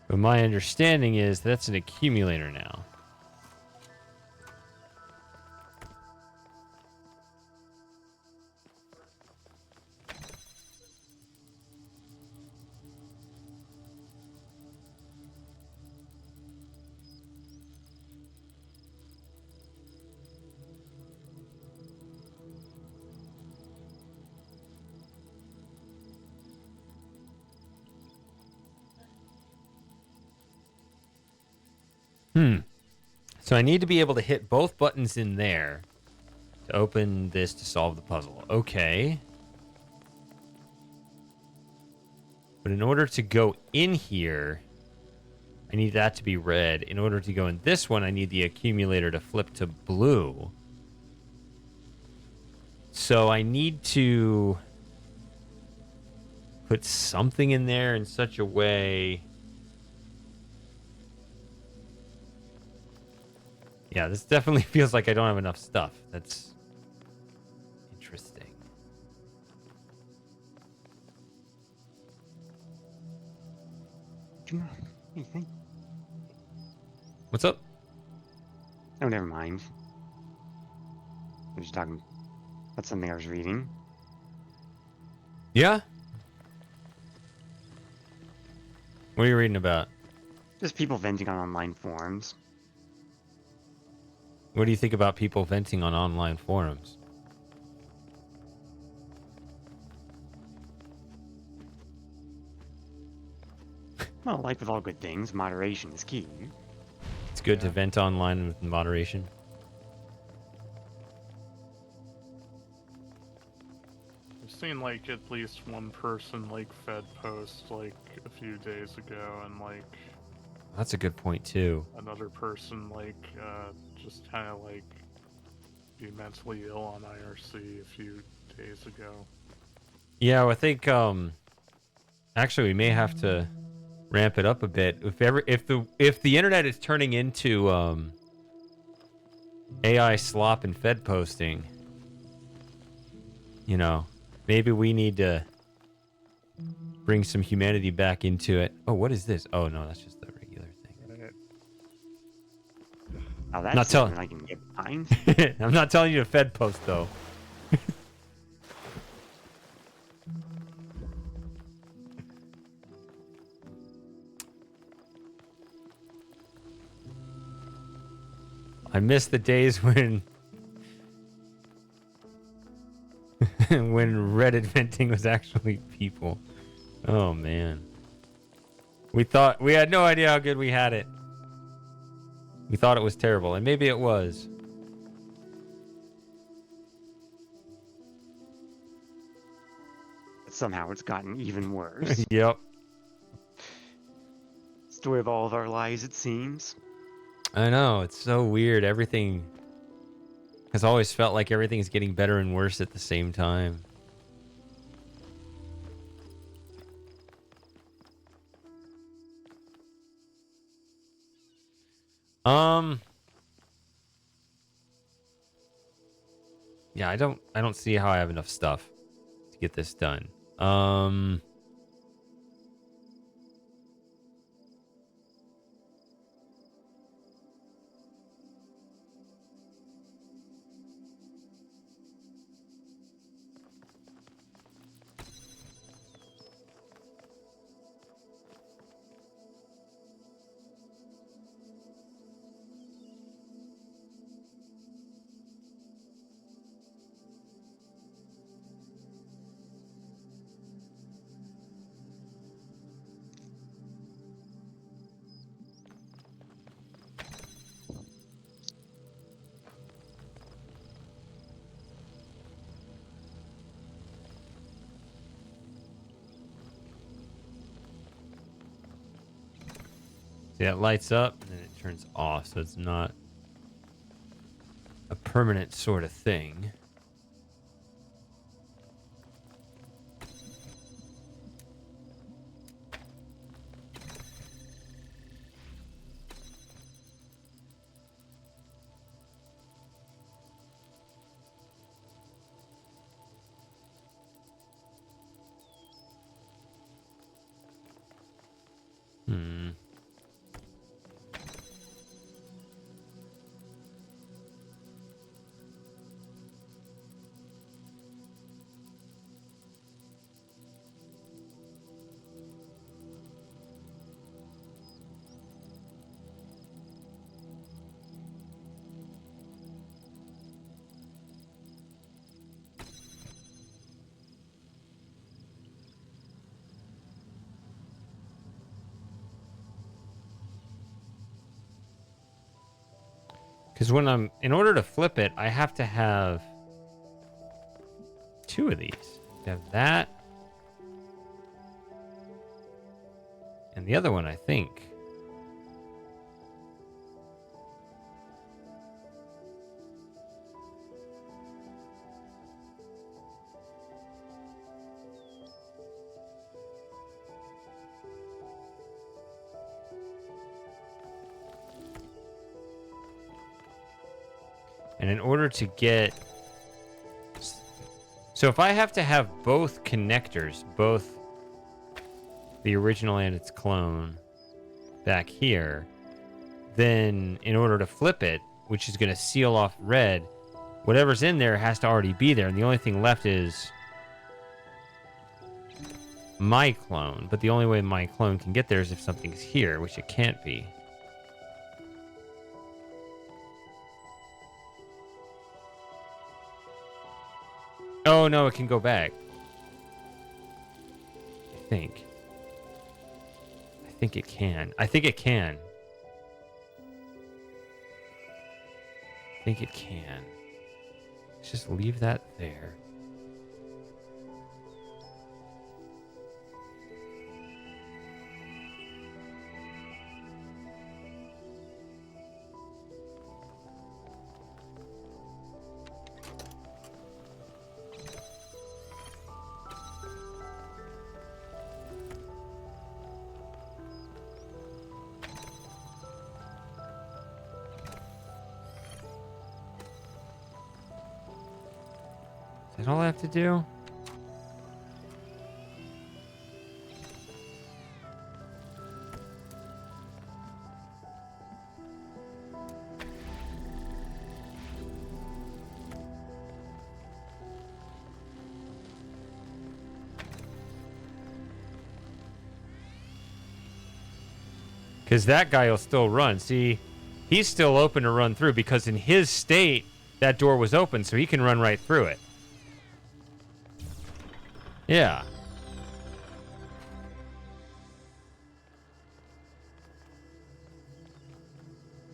But my understanding is that's an accumulator now. So I need to be able to hit both buttons in there to open this to solve the puzzle. Okay. But in order to go in here, I I need that to be red. In order to go in this one, I need the accumulator to flip to blue. So I need to put something in there in such a way. Yeah, this definitely feels like I don't have enough stuff. That's interesting. Anything? What's up? Oh, never mind. I was just talking about something I was reading. Yeah? What are you reading about? Just people venting on online forums. What do you think about people venting on online forums? Well, like with all good things, moderation is key. It's good to vent online with moderation. I've seen like at least one person like fed post like a few days ago, and like That's a good point too. another person like just kind of like be mentally ill on IRC a few days ago. Yeah, well, I think actually we may have to ramp it up a bit. If the internet is turning into AI slop and Fed posting, you know, maybe we need to bring some humanity back into it. Oh, what is this? Oh no, that's just the regular thing. Now Not that's tell- something I can get behind. I'm not telling you to Fed post though. I miss the days when when Reddit venting was actually people. Oh man. We had no idea how good we had it. We thought it was terrible, and maybe it was. But somehow it's gotten even worse. Yep. Story of all of our lives, it seems. I know, it's so weird. Everything has always felt like everything's getting better and worse at the same time. Yeah, I don't see how I have enough stuff to get this done. See, it lights up and then it turns off, so it's not a permanent sort of thing. Hmm. Because in order to flip it, I have to have two of these. I have that. And the other one, I think. And in order to get... So if I have to have both connectors, both the original and its clone back here, then in order to flip it, which is going to seal off red, whatever's in there has to already be there. And the only thing left is my clone. But the only way my clone can get there is if something's here, which it can't be. Oh, no, it can go back. I think it can. I think it can. I think it can. Let's just leave that there. Is that all I have to do? Because that guy will still run. See, he's still open to run through because in his state, that door was open, so he can run right through it. Yeah.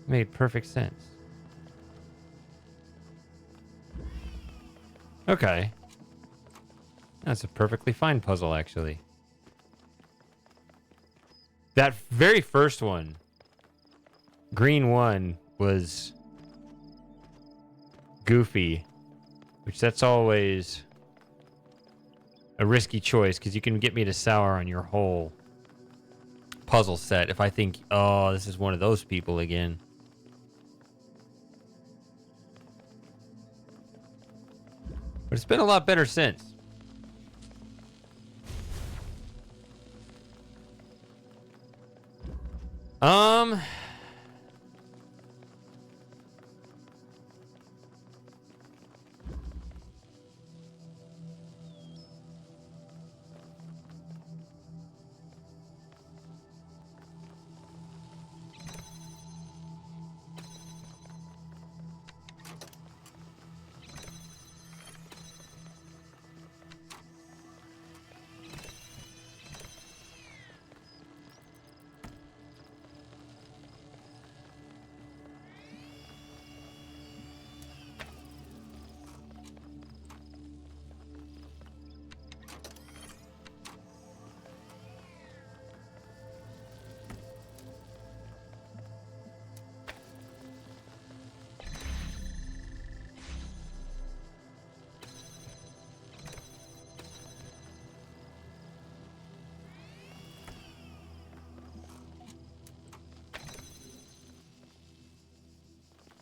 Made perfect sense. Okay. That's a perfectly fine puzzle, actually. That very first one, green one, was goofy, which that's always a risky choice because you can get me to sour on your whole puzzle set if I think, oh, this is one of those people again. But it's been a lot better since.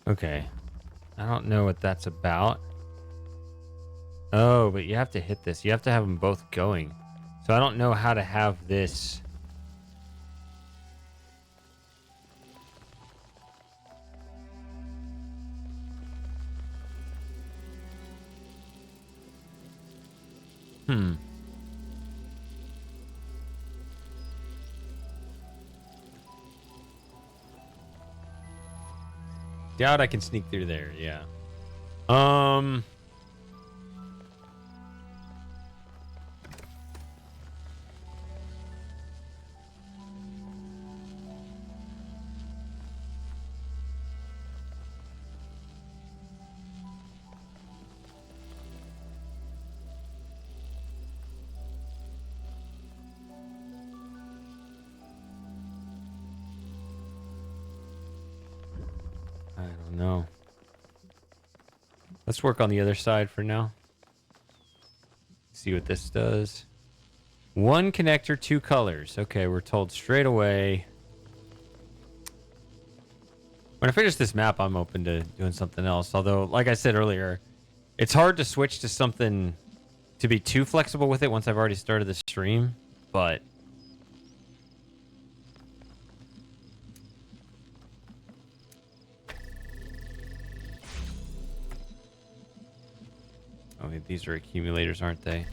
Okay. I don't know what that's about. Oh, but you have to hit this. You have to have them both going. So I don't know how to have this. Doubt I can sneak through there, yeah. I don't know. Let's work on the other side for now. See what this does. One connector, two colors. Okay, we're told straight away. When I finish this map, I'm open to doing something else. Although, like I said earlier, it's hard to switch to something to be too flexible with it once I've already started the stream. But oh, these are accumulators, aren't they?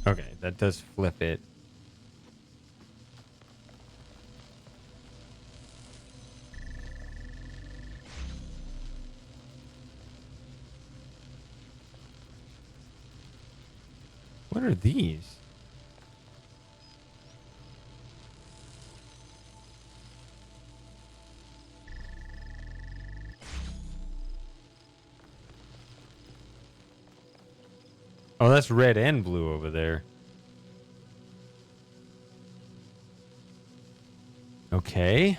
Okay, that does flip it. What are these? Oh, that's red and blue over there. Okay.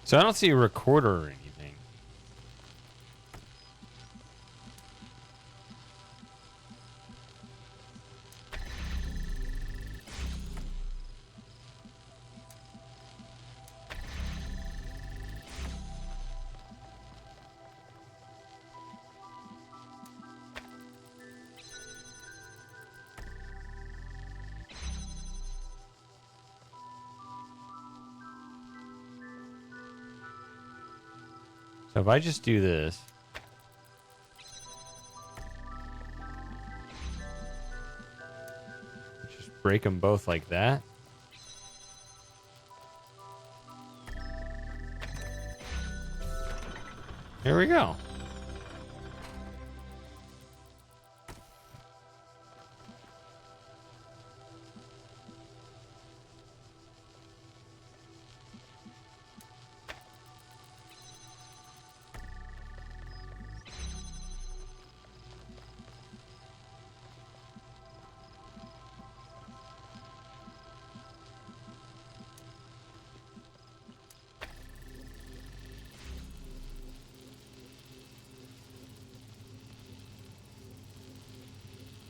So I don't see a recorder or anything. So if I just do this. Just break them both like that. Here we go.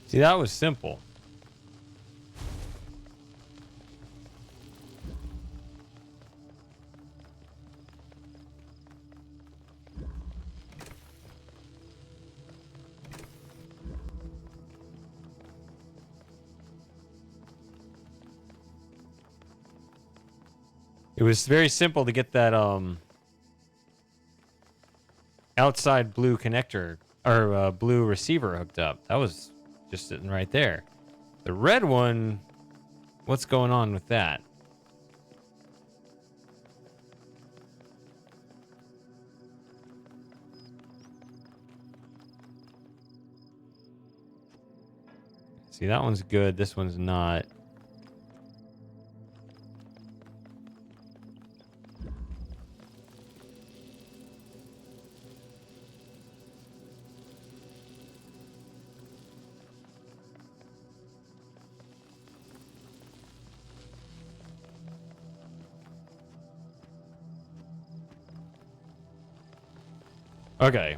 See, that was simple. It was very simple to get that outside blue connector or blue receiver hooked up. That was just sitting right there. The red one, what's going on with that? See, that one's good. This one's not. Okay.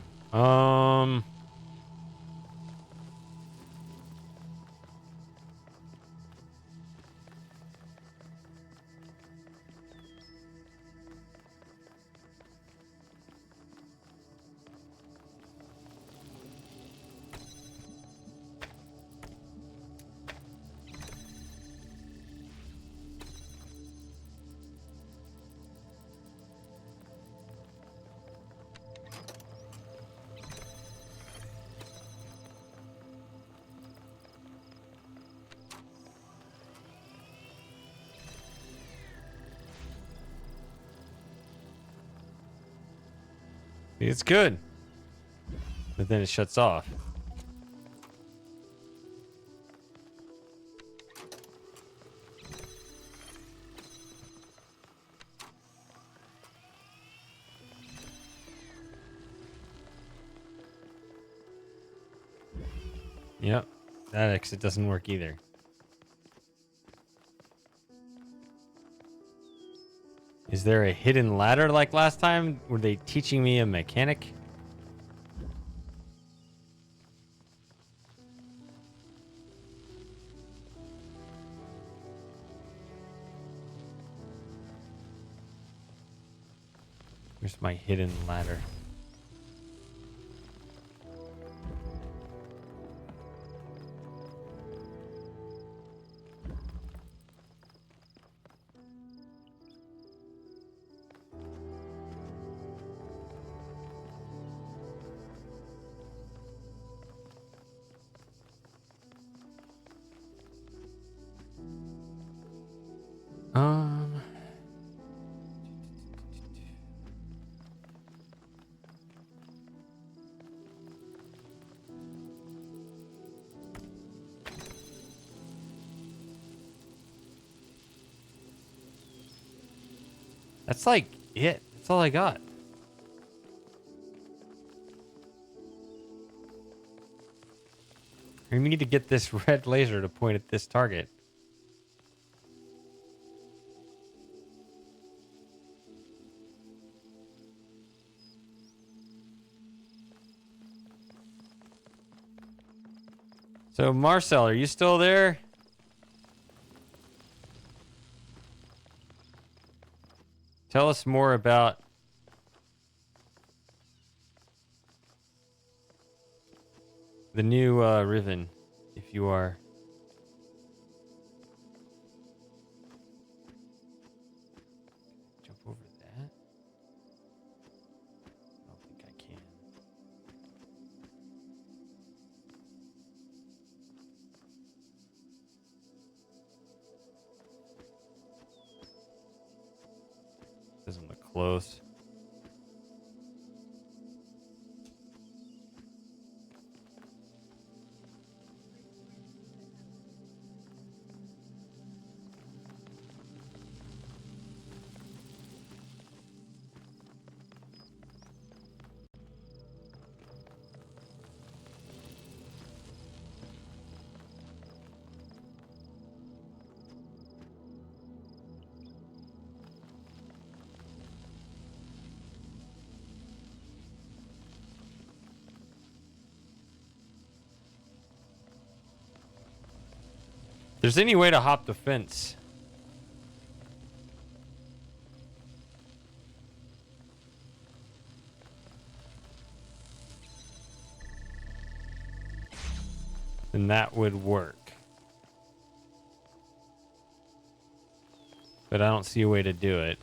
It's good. But then it shuts off. Yep. That exit doesn't work either. Is there a hidden ladder like last time? Were they teaching me a mechanic? Where's my hidden ladder? Um, that's like it. That's all I got. We need to get this red laser to point at this target. So, Marcel, are you still there? Tell us more about the new Riven, if you are. Jump over that? I don't think I can. Doesn't look close. If there's any way to hop the fence. Then that would work. But I don't see a way to do it.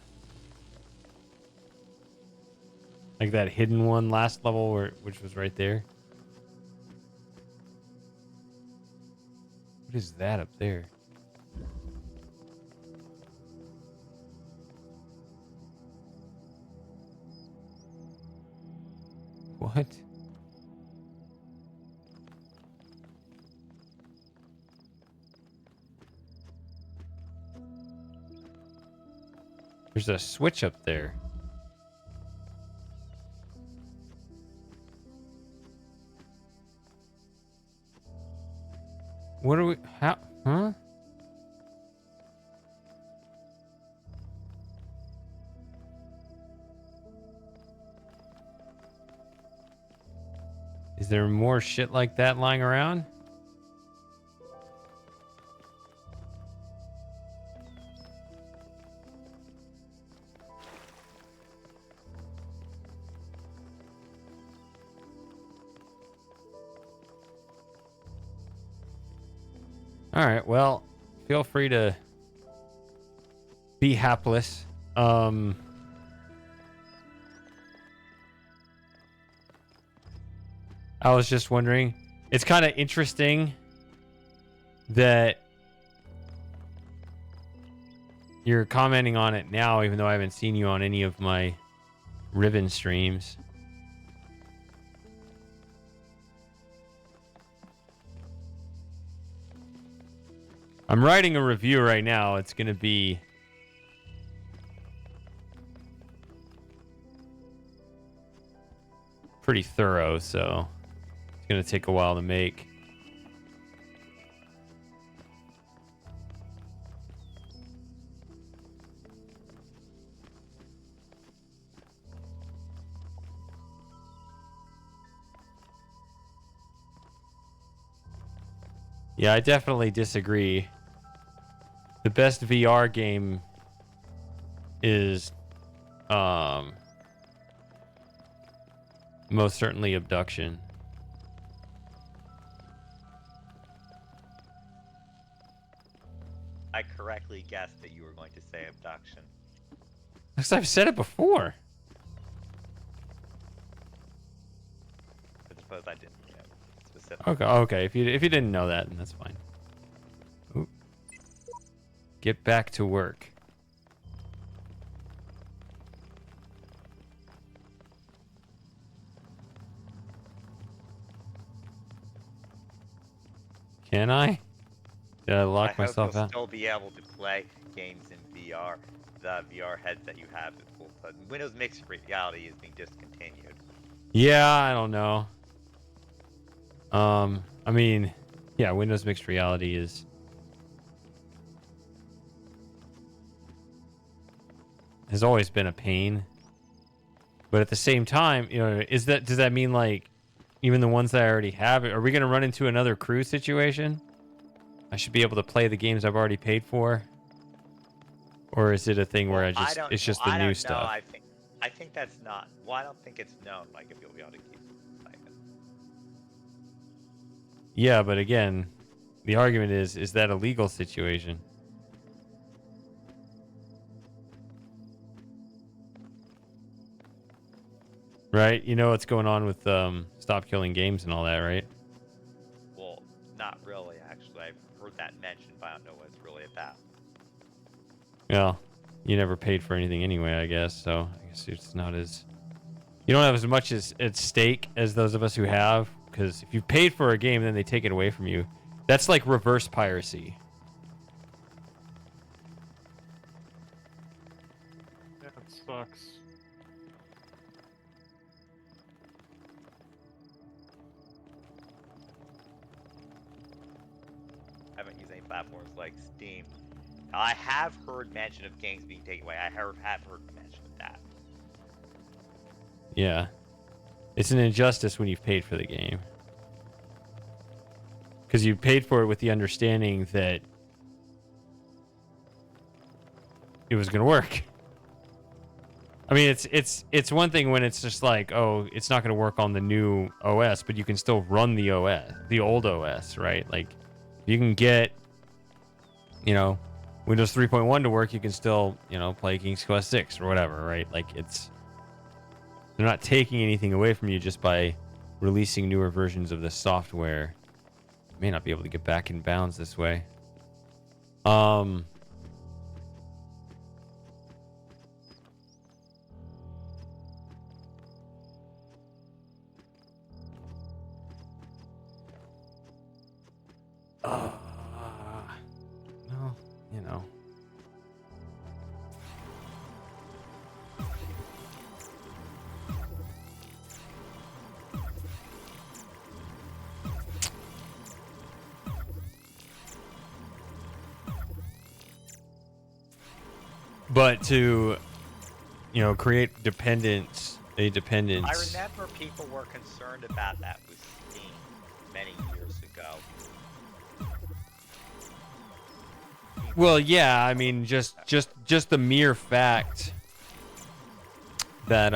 Like that hidden one last level which was right there. What is that up there? What? There's a switch up there. What are we... How... Huh? Is there more shit like that lying around? All right, well, feel free to be hapless. I was just wondering. It's kind of interesting that you're commenting on it now, even though I haven't seen you on any of my Riven streams. I'm writing a review right now. It's going to be pretty thorough, so it's going to take a while to make. Yeah, I definitely disagree. The best VR game is most certainly Abduction. I correctly guessed that you were going to say abduction. Because I've said it before. I suppose I didn't, specific. Okay. If you didn't know that, then that's fine. Ooh. Get back to work. Can I? Did I lock myself I hope you'll out? still be able to play games in VR. The VR headset you have will Windows Mixed Reality is being discontinued. Yeah, I don't know. I mean, yeah, Windows Mixed Reality has always been a pain. But at the same time, does that mean like even the ones that I already have, are we going to run into another crew situation? I should be able to play the games I've already paid for? Or is it a thing where it's just the new stuff? I think that's not. Well, I don't think it's known. Like if you'll be able to keep playing it. Yeah, but again, the argument is that a legal situation? Right? You know what's going on with Stop Killing Games and all that, right? Well, not really, actually. I've heard that mentioned, but I don't know what it's really about. Well, you never paid for anything anyway, I guess, so I guess it's not as... You don't have as much at stake as those of us who have, because if you paid for a game, then they take it away from you. That's like reverse piracy. Yeah, it sucks. I haven't used any platforms like Steam. I have heard mention of games being taken away. I have heard mention of that. Yeah. It's an injustice when you've paid for the game. Because you paid for it with the understanding that it was going to work. I mean, it's one thing when it's just like, oh, it's not going to work on the new OS, but you can still run the OS, the old OS, right? Like, you can get, Windows 3.1 to work, you can still, play King's Quest 6 or whatever, right? Like, they're not taking anything away from you just by releasing newer versions of the software. You may not be able to get back in bounds this way. No, But to, create a dependence. I remember people were concerned about that with Steam many years ago. Well, yeah, I mean, just the mere fact that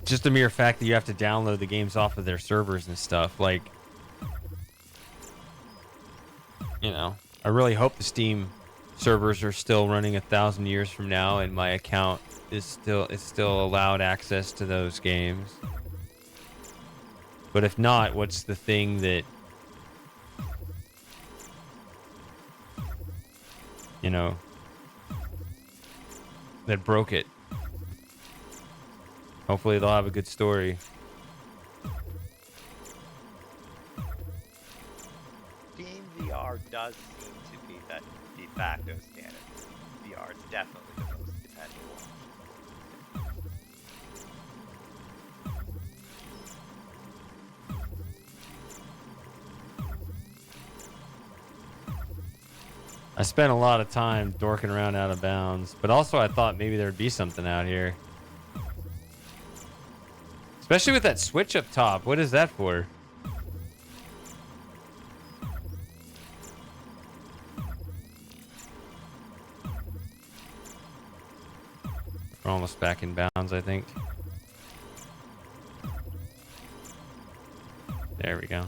just the mere fact that you have to download the games off of their servers and stuff, like, I really hope the Steam servers are still running 1,000 years from now, and my account is still allowed access to those games. But if not, what's the thing that that broke it? Hopefully they'll have a good story. does seem to be the de facto standard. VR is definitely the most dependable option. I spent a lot of time dorking around out of bounds, but also I thought maybe there'd be something out here. Especially with that switch up top. What is that for? We're almost back in bounds, I think. There we go.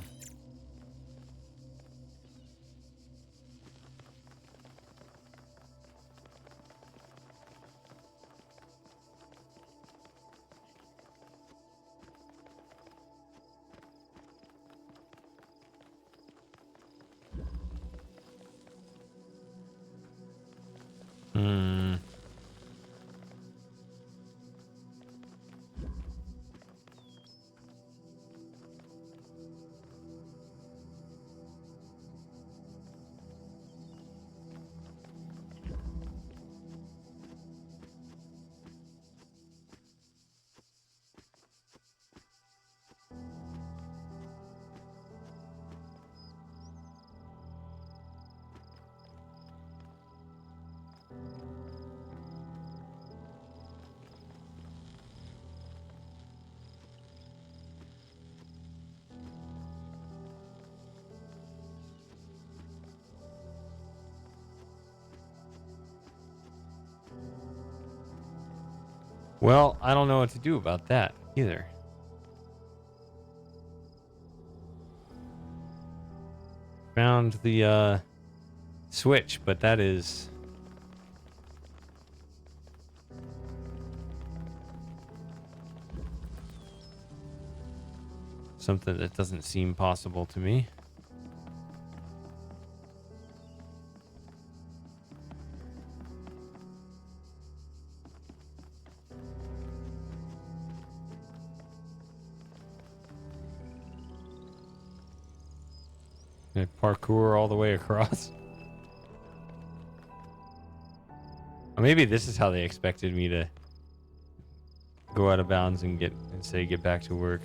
Hmm. Well, I don't know what to do about that either. Found the switch, but that is something that doesn't seem possible to me. Parkour all the way across. Or maybe this is how they expected me to go out of bounds and get back to work.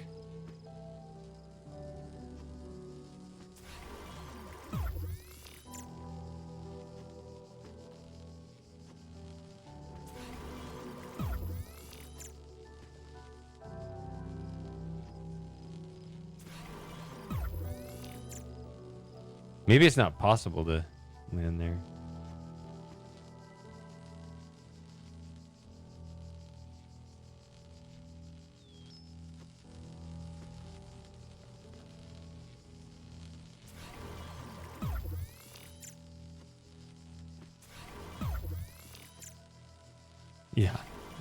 Maybe it's not possible to land there.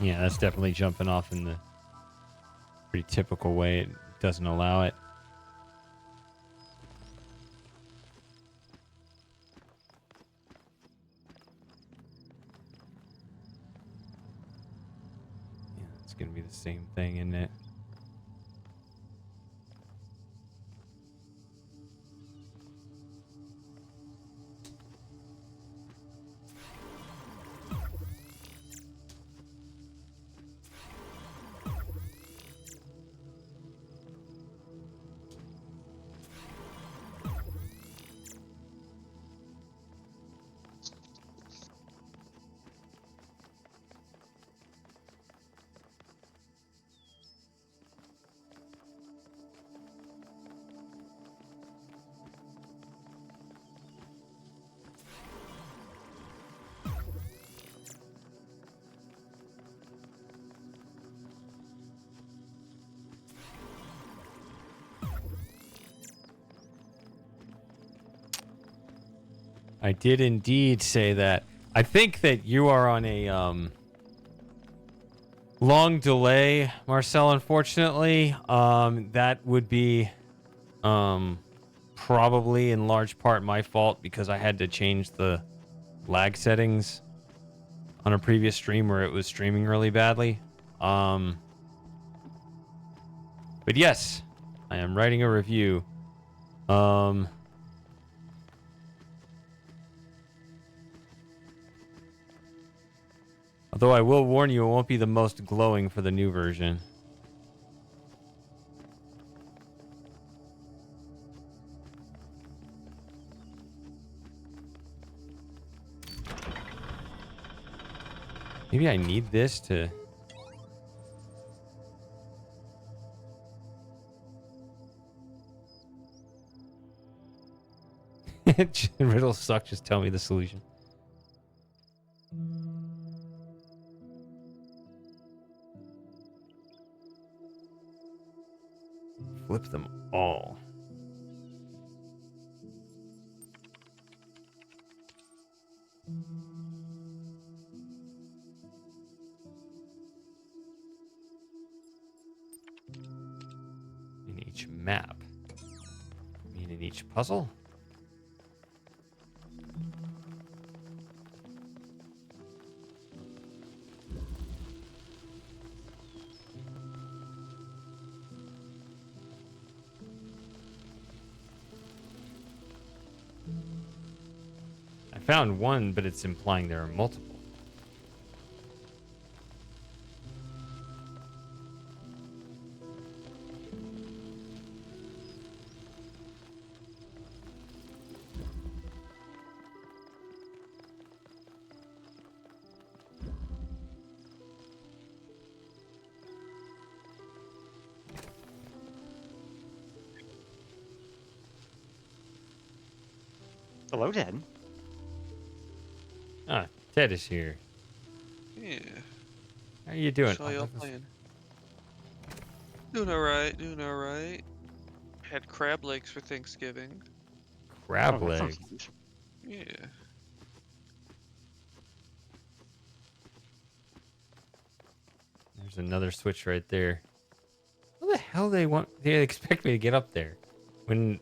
Yeah, that's definitely jumping off in the pretty typical way. It doesn't allow it. Yeah, it's gonna be the same thing, isn't it? I did indeed say that. I think that you are on a long delay, Marcel, unfortunately. That would be probably in large part my fault because I had to change the lag settings on a previous stream where it was streaming really badly. But yes, I am writing a review. Although I will warn you, it won't be the most glowing for the new version. Maybe I need this to... Riddles suck, just tell me the solution. Flip them all. In each map. I mean, in each puzzle? I found one, but it's implying there are multiple. Hello, Ted. Ah, Ted is here. Yeah. How are you doing? So y'all playing? Doing alright, doing alright. Had crab legs for Thanksgiving. Crab Oh, that legs. sounds nice. Yeah. There's another switch right there. How the hell they expect me to get up there when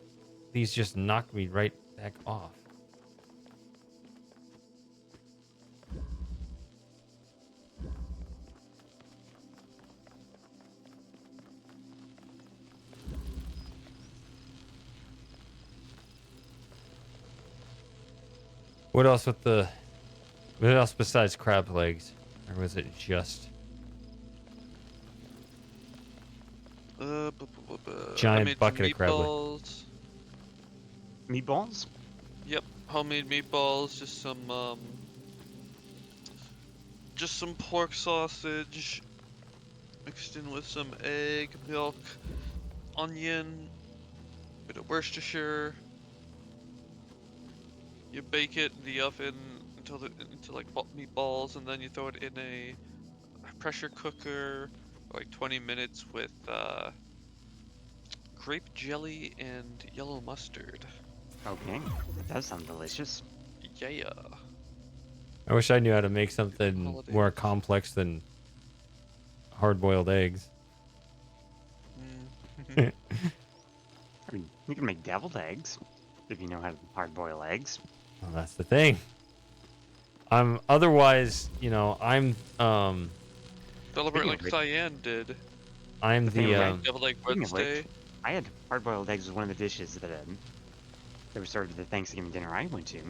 these just knock me right back off? What else besides crab legs? Or was it just Giant I made bucket some of crab leg. meatballs. Meatballs? Yep, homemade meatballs. Just some pork sausage mixed in with some egg, milk, onion, bit of Worcestershire. You bake it in the oven until like meatballs, and then you throw it in a pressure cooker for like 20 minutes with grape jelly and yellow mustard. Okay, that does sound delicious. Yeah. I wish I knew how to make something Holidays. more complex than hard-boiled eggs. Mm. I mean, you can make deviled eggs if you know how to hard-boil eggs. Well, that's the thing. Otherwise, I'm Celebrate Speaking like of which- Cyan did. I'm Speaking the of Devil Egg Speaking of which, Wednesday. I had hard-boiled eggs as one of the dishes that was served at the Thanksgiving dinner I went to.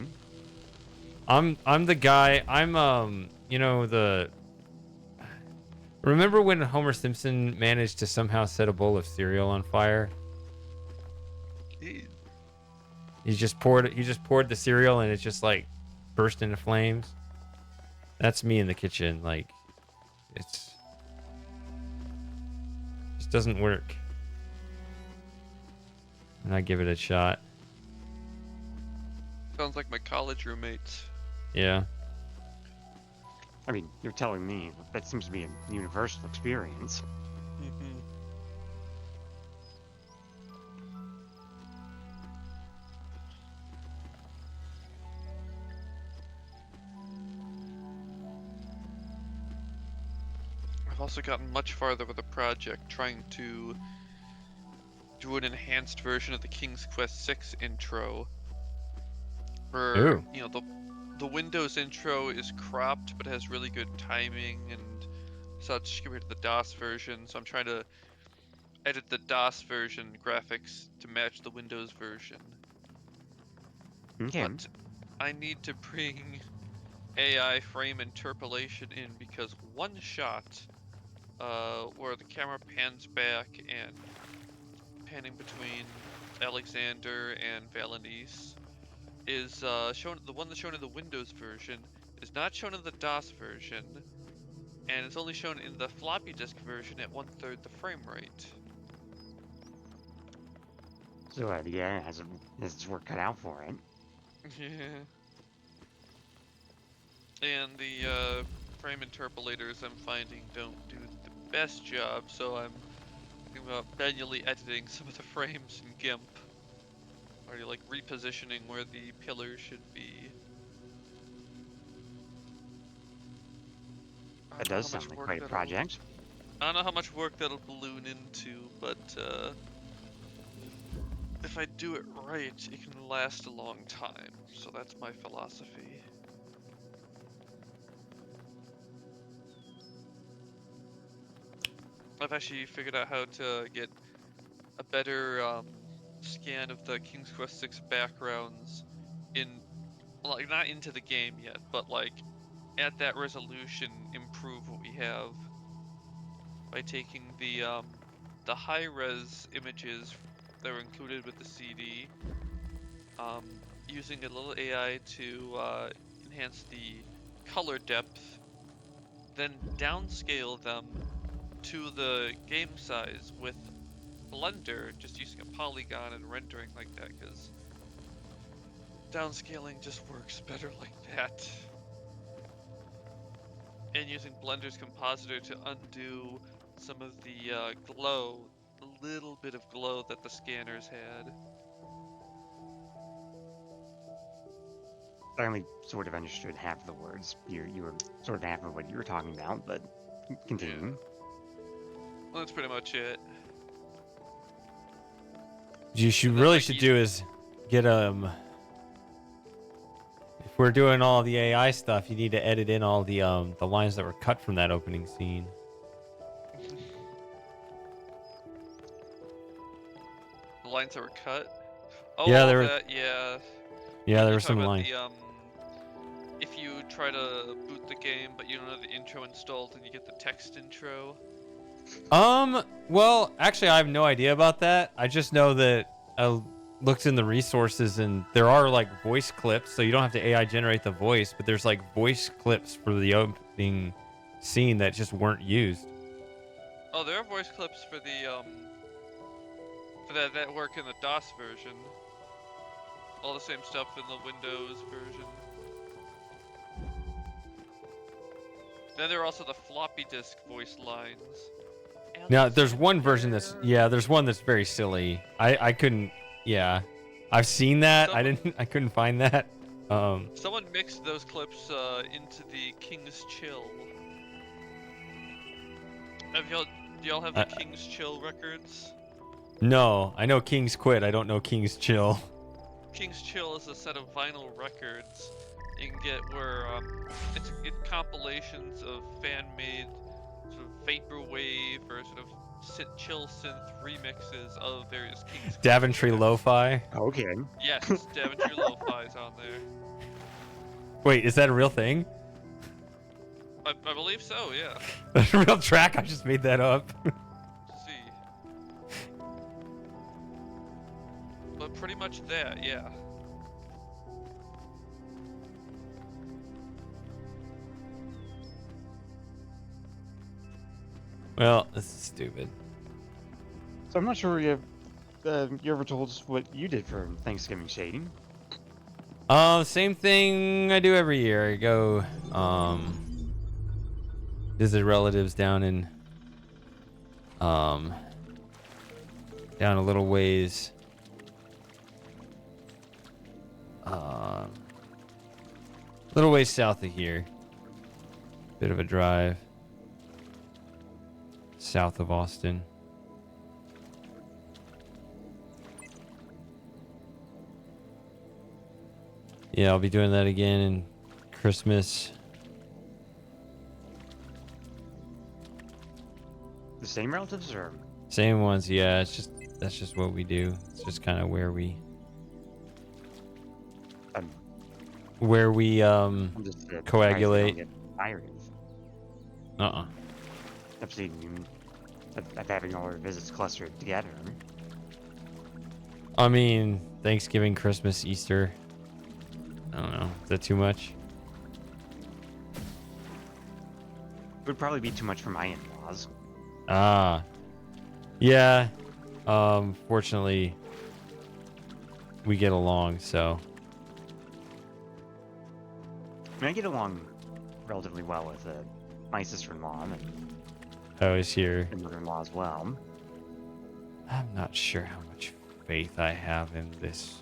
I'm the guy. Remember when Homer Simpson managed to somehow set a bowl of cereal on fire? He just poured the cereal and it just like burst into flames. That's me in the kitchen. Like, it just doesn't work. And I give it a shot. Sounds like my college roommates. Yeah. I mean, you're telling me that seems to be a universal experience. Mm-hmm. I've also gotten much farther with the project, trying to do an enhanced version of the King's Quest VI intro. Where, Ooh. the Windows intro is cropped but has really good timing and such compared to the DOS version. So I'm trying to edit the DOS version graphics to match the Windows version. Okay. But I need to bring AI frame interpolation in, because one shot where the camera pans back and panning between Alexander and Valenice is shown. The one that's shown in the Windows version is not shown in the DOS version, and it's only shown in the floppy disk version at 1/3 the frame rate. So the AI has its work cut out for it. Yeah. And the frame interpolators I'm finding don't do the best job, so I'm thinking about manually editing some of the frames in GIMP. Or like repositioning where the pillars should be. I That don't know does how much sound like work quite a that'll- project. I don't know how much work that'll balloon into, but if I do it right, it can last a long time. So that's my philosophy. I've actually figured out how to get a better scan of the King's Quest 6 backgrounds in, like, not into the game yet, but like at that resolution improve what we have by taking the high res images that were included with the CD, using a little AI to enhance the color depth, then downscale them to the game size with Blender, just using a polygon and rendering like that, because downscaling just works better like that. And using Blender's compositor to undo some of the glow, the little bit of glow that the scanners had. I only sort of understood half of the words. You were sort of half of what you were talking about, but continuing. Well, that's pretty much it. You should And then, really like, should you- do is get If we're doing all the AI stuff, you need to edit in all the lines that were cut from that opening scene. The lines that were cut. Oh, Yeah, there were- that, yeah. Yeah, there You're were some talking about lines. the, if you try to boot the game, but you don't have the intro installed, and you get the text intro. Well, actually, I have no idea about that. I just know that I looked in the resources, and there are like voice clips, so you don't have to AI generate the voice, but there's like voice clips for the opening scene that just weren't used. Oh, there are voice clips for the for that work in the DOS version. All the same stuff in the Windows version. Then there are also the floppy disk voice lines. Now, there's one version that's there's one that's very silly. I couldn't. Yeah, I've seen that. I couldn't find that. Someone mixed those clips into the King's Chill. Do y'all have the King's Chill records? No, I know King's Quit. I don't know King's Chill. King's Chill is a set of vinyl records you can get where it's compilations of fan-made sort of vaporwave or sort of chill synth remixes of various King's Quest Daventry tracks. Lo-Fi. Okay. Yes, Daventry Lo-Fi's on there. Wait, is that a real thing? I believe so, yeah. That's a real track. I just made that up. Let's see. But pretty much that, yeah. Well, this is stupid. So I'm not sure you ever told us what you did for Thanksgiving, Shady. Same thing I do every year. I go visit relatives down in down a little ways. Little ways south of here. Bit of a drive. South of Austin. Yeah, I'll be doing that again in Christmas. The same relatives, or Same ones, yeah. That's just what we do. It's just kind of where we where we I'm just surprised they don't coagulate. get tired of seeing you, of having all our visits clustered together. I mean, Thanksgiving, Christmas, Easter. I don't know. Is that too much? It would probably be too much for my in-laws. Ah. Yeah. Fortunately, we get along, so. I mean, I get along relatively well with my sister-in-law I was here. and mother-in-law as well. I'm not sure how much faith I have in this.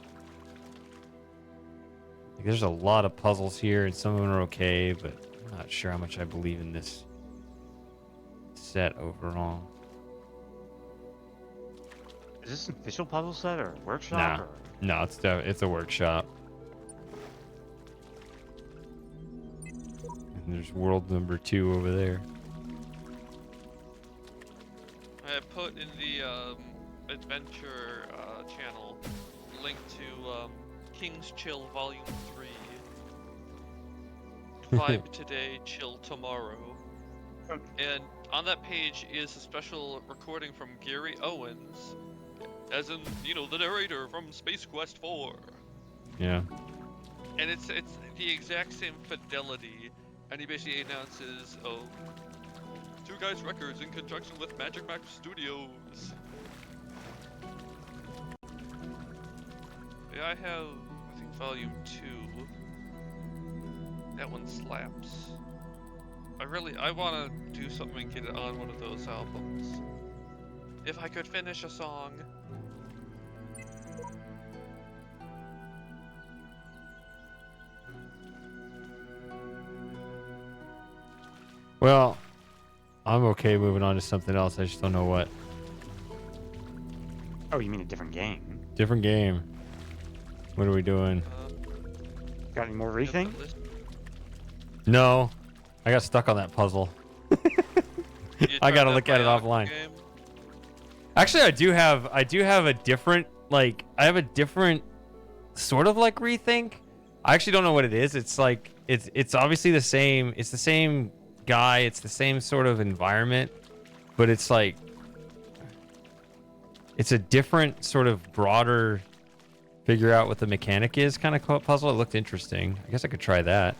Like, there's a lot of puzzles here, and some of them are okay, but I'm not sure how much I believe in this set overall. Is this an official puzzle set or a workshop? Nah. Or... No, it's a workshop. And there's world number 2 over there. I put in the adventure channel link to King's Chill Volume 3. Vibe today, chill tomorrow. And on that page is a special recording from Gary Owens, as in, you know, the narrator from Space Quest 4. Yeah. And it's the exact same fidelity, and he basically announces, oh, Two Guys Records in conjunction with Magic Mac Studios. Yeah, I have, I think, Volume 2. That one slaps. I want to do something and get it on one of those albums. If I could finish a song. Well, I'm okay moving on to something else. I just don't know what. Oh, you mean a different game? Different game. What are we doing? Got any more I have the rethink? list. No. I got stuck on that puzzle. You I tried gotta that look at it Bionicle offline. game? Actually, I do have a different, like, I have a different sort of like rethink. I actually don't know what it is. It's like, it's obviously the same. It's the same guy. It's the same sort of environment, but it's like, it's a different sort of broader, figure out what the mechanic is kind of puzzle. It looked interesting. I guess I could try that.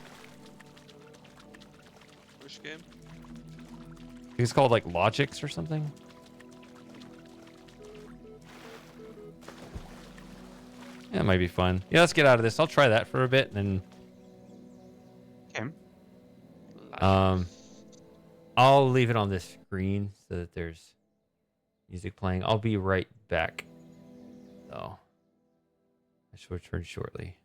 Which game? I think it's called like Logics or something. Yeah, it might be fun. Yeah, let's get out of this. I'll try that for a bit, and then I'll leave it on this screen so that there's music playing. I'll be right back, though. I should return shortly.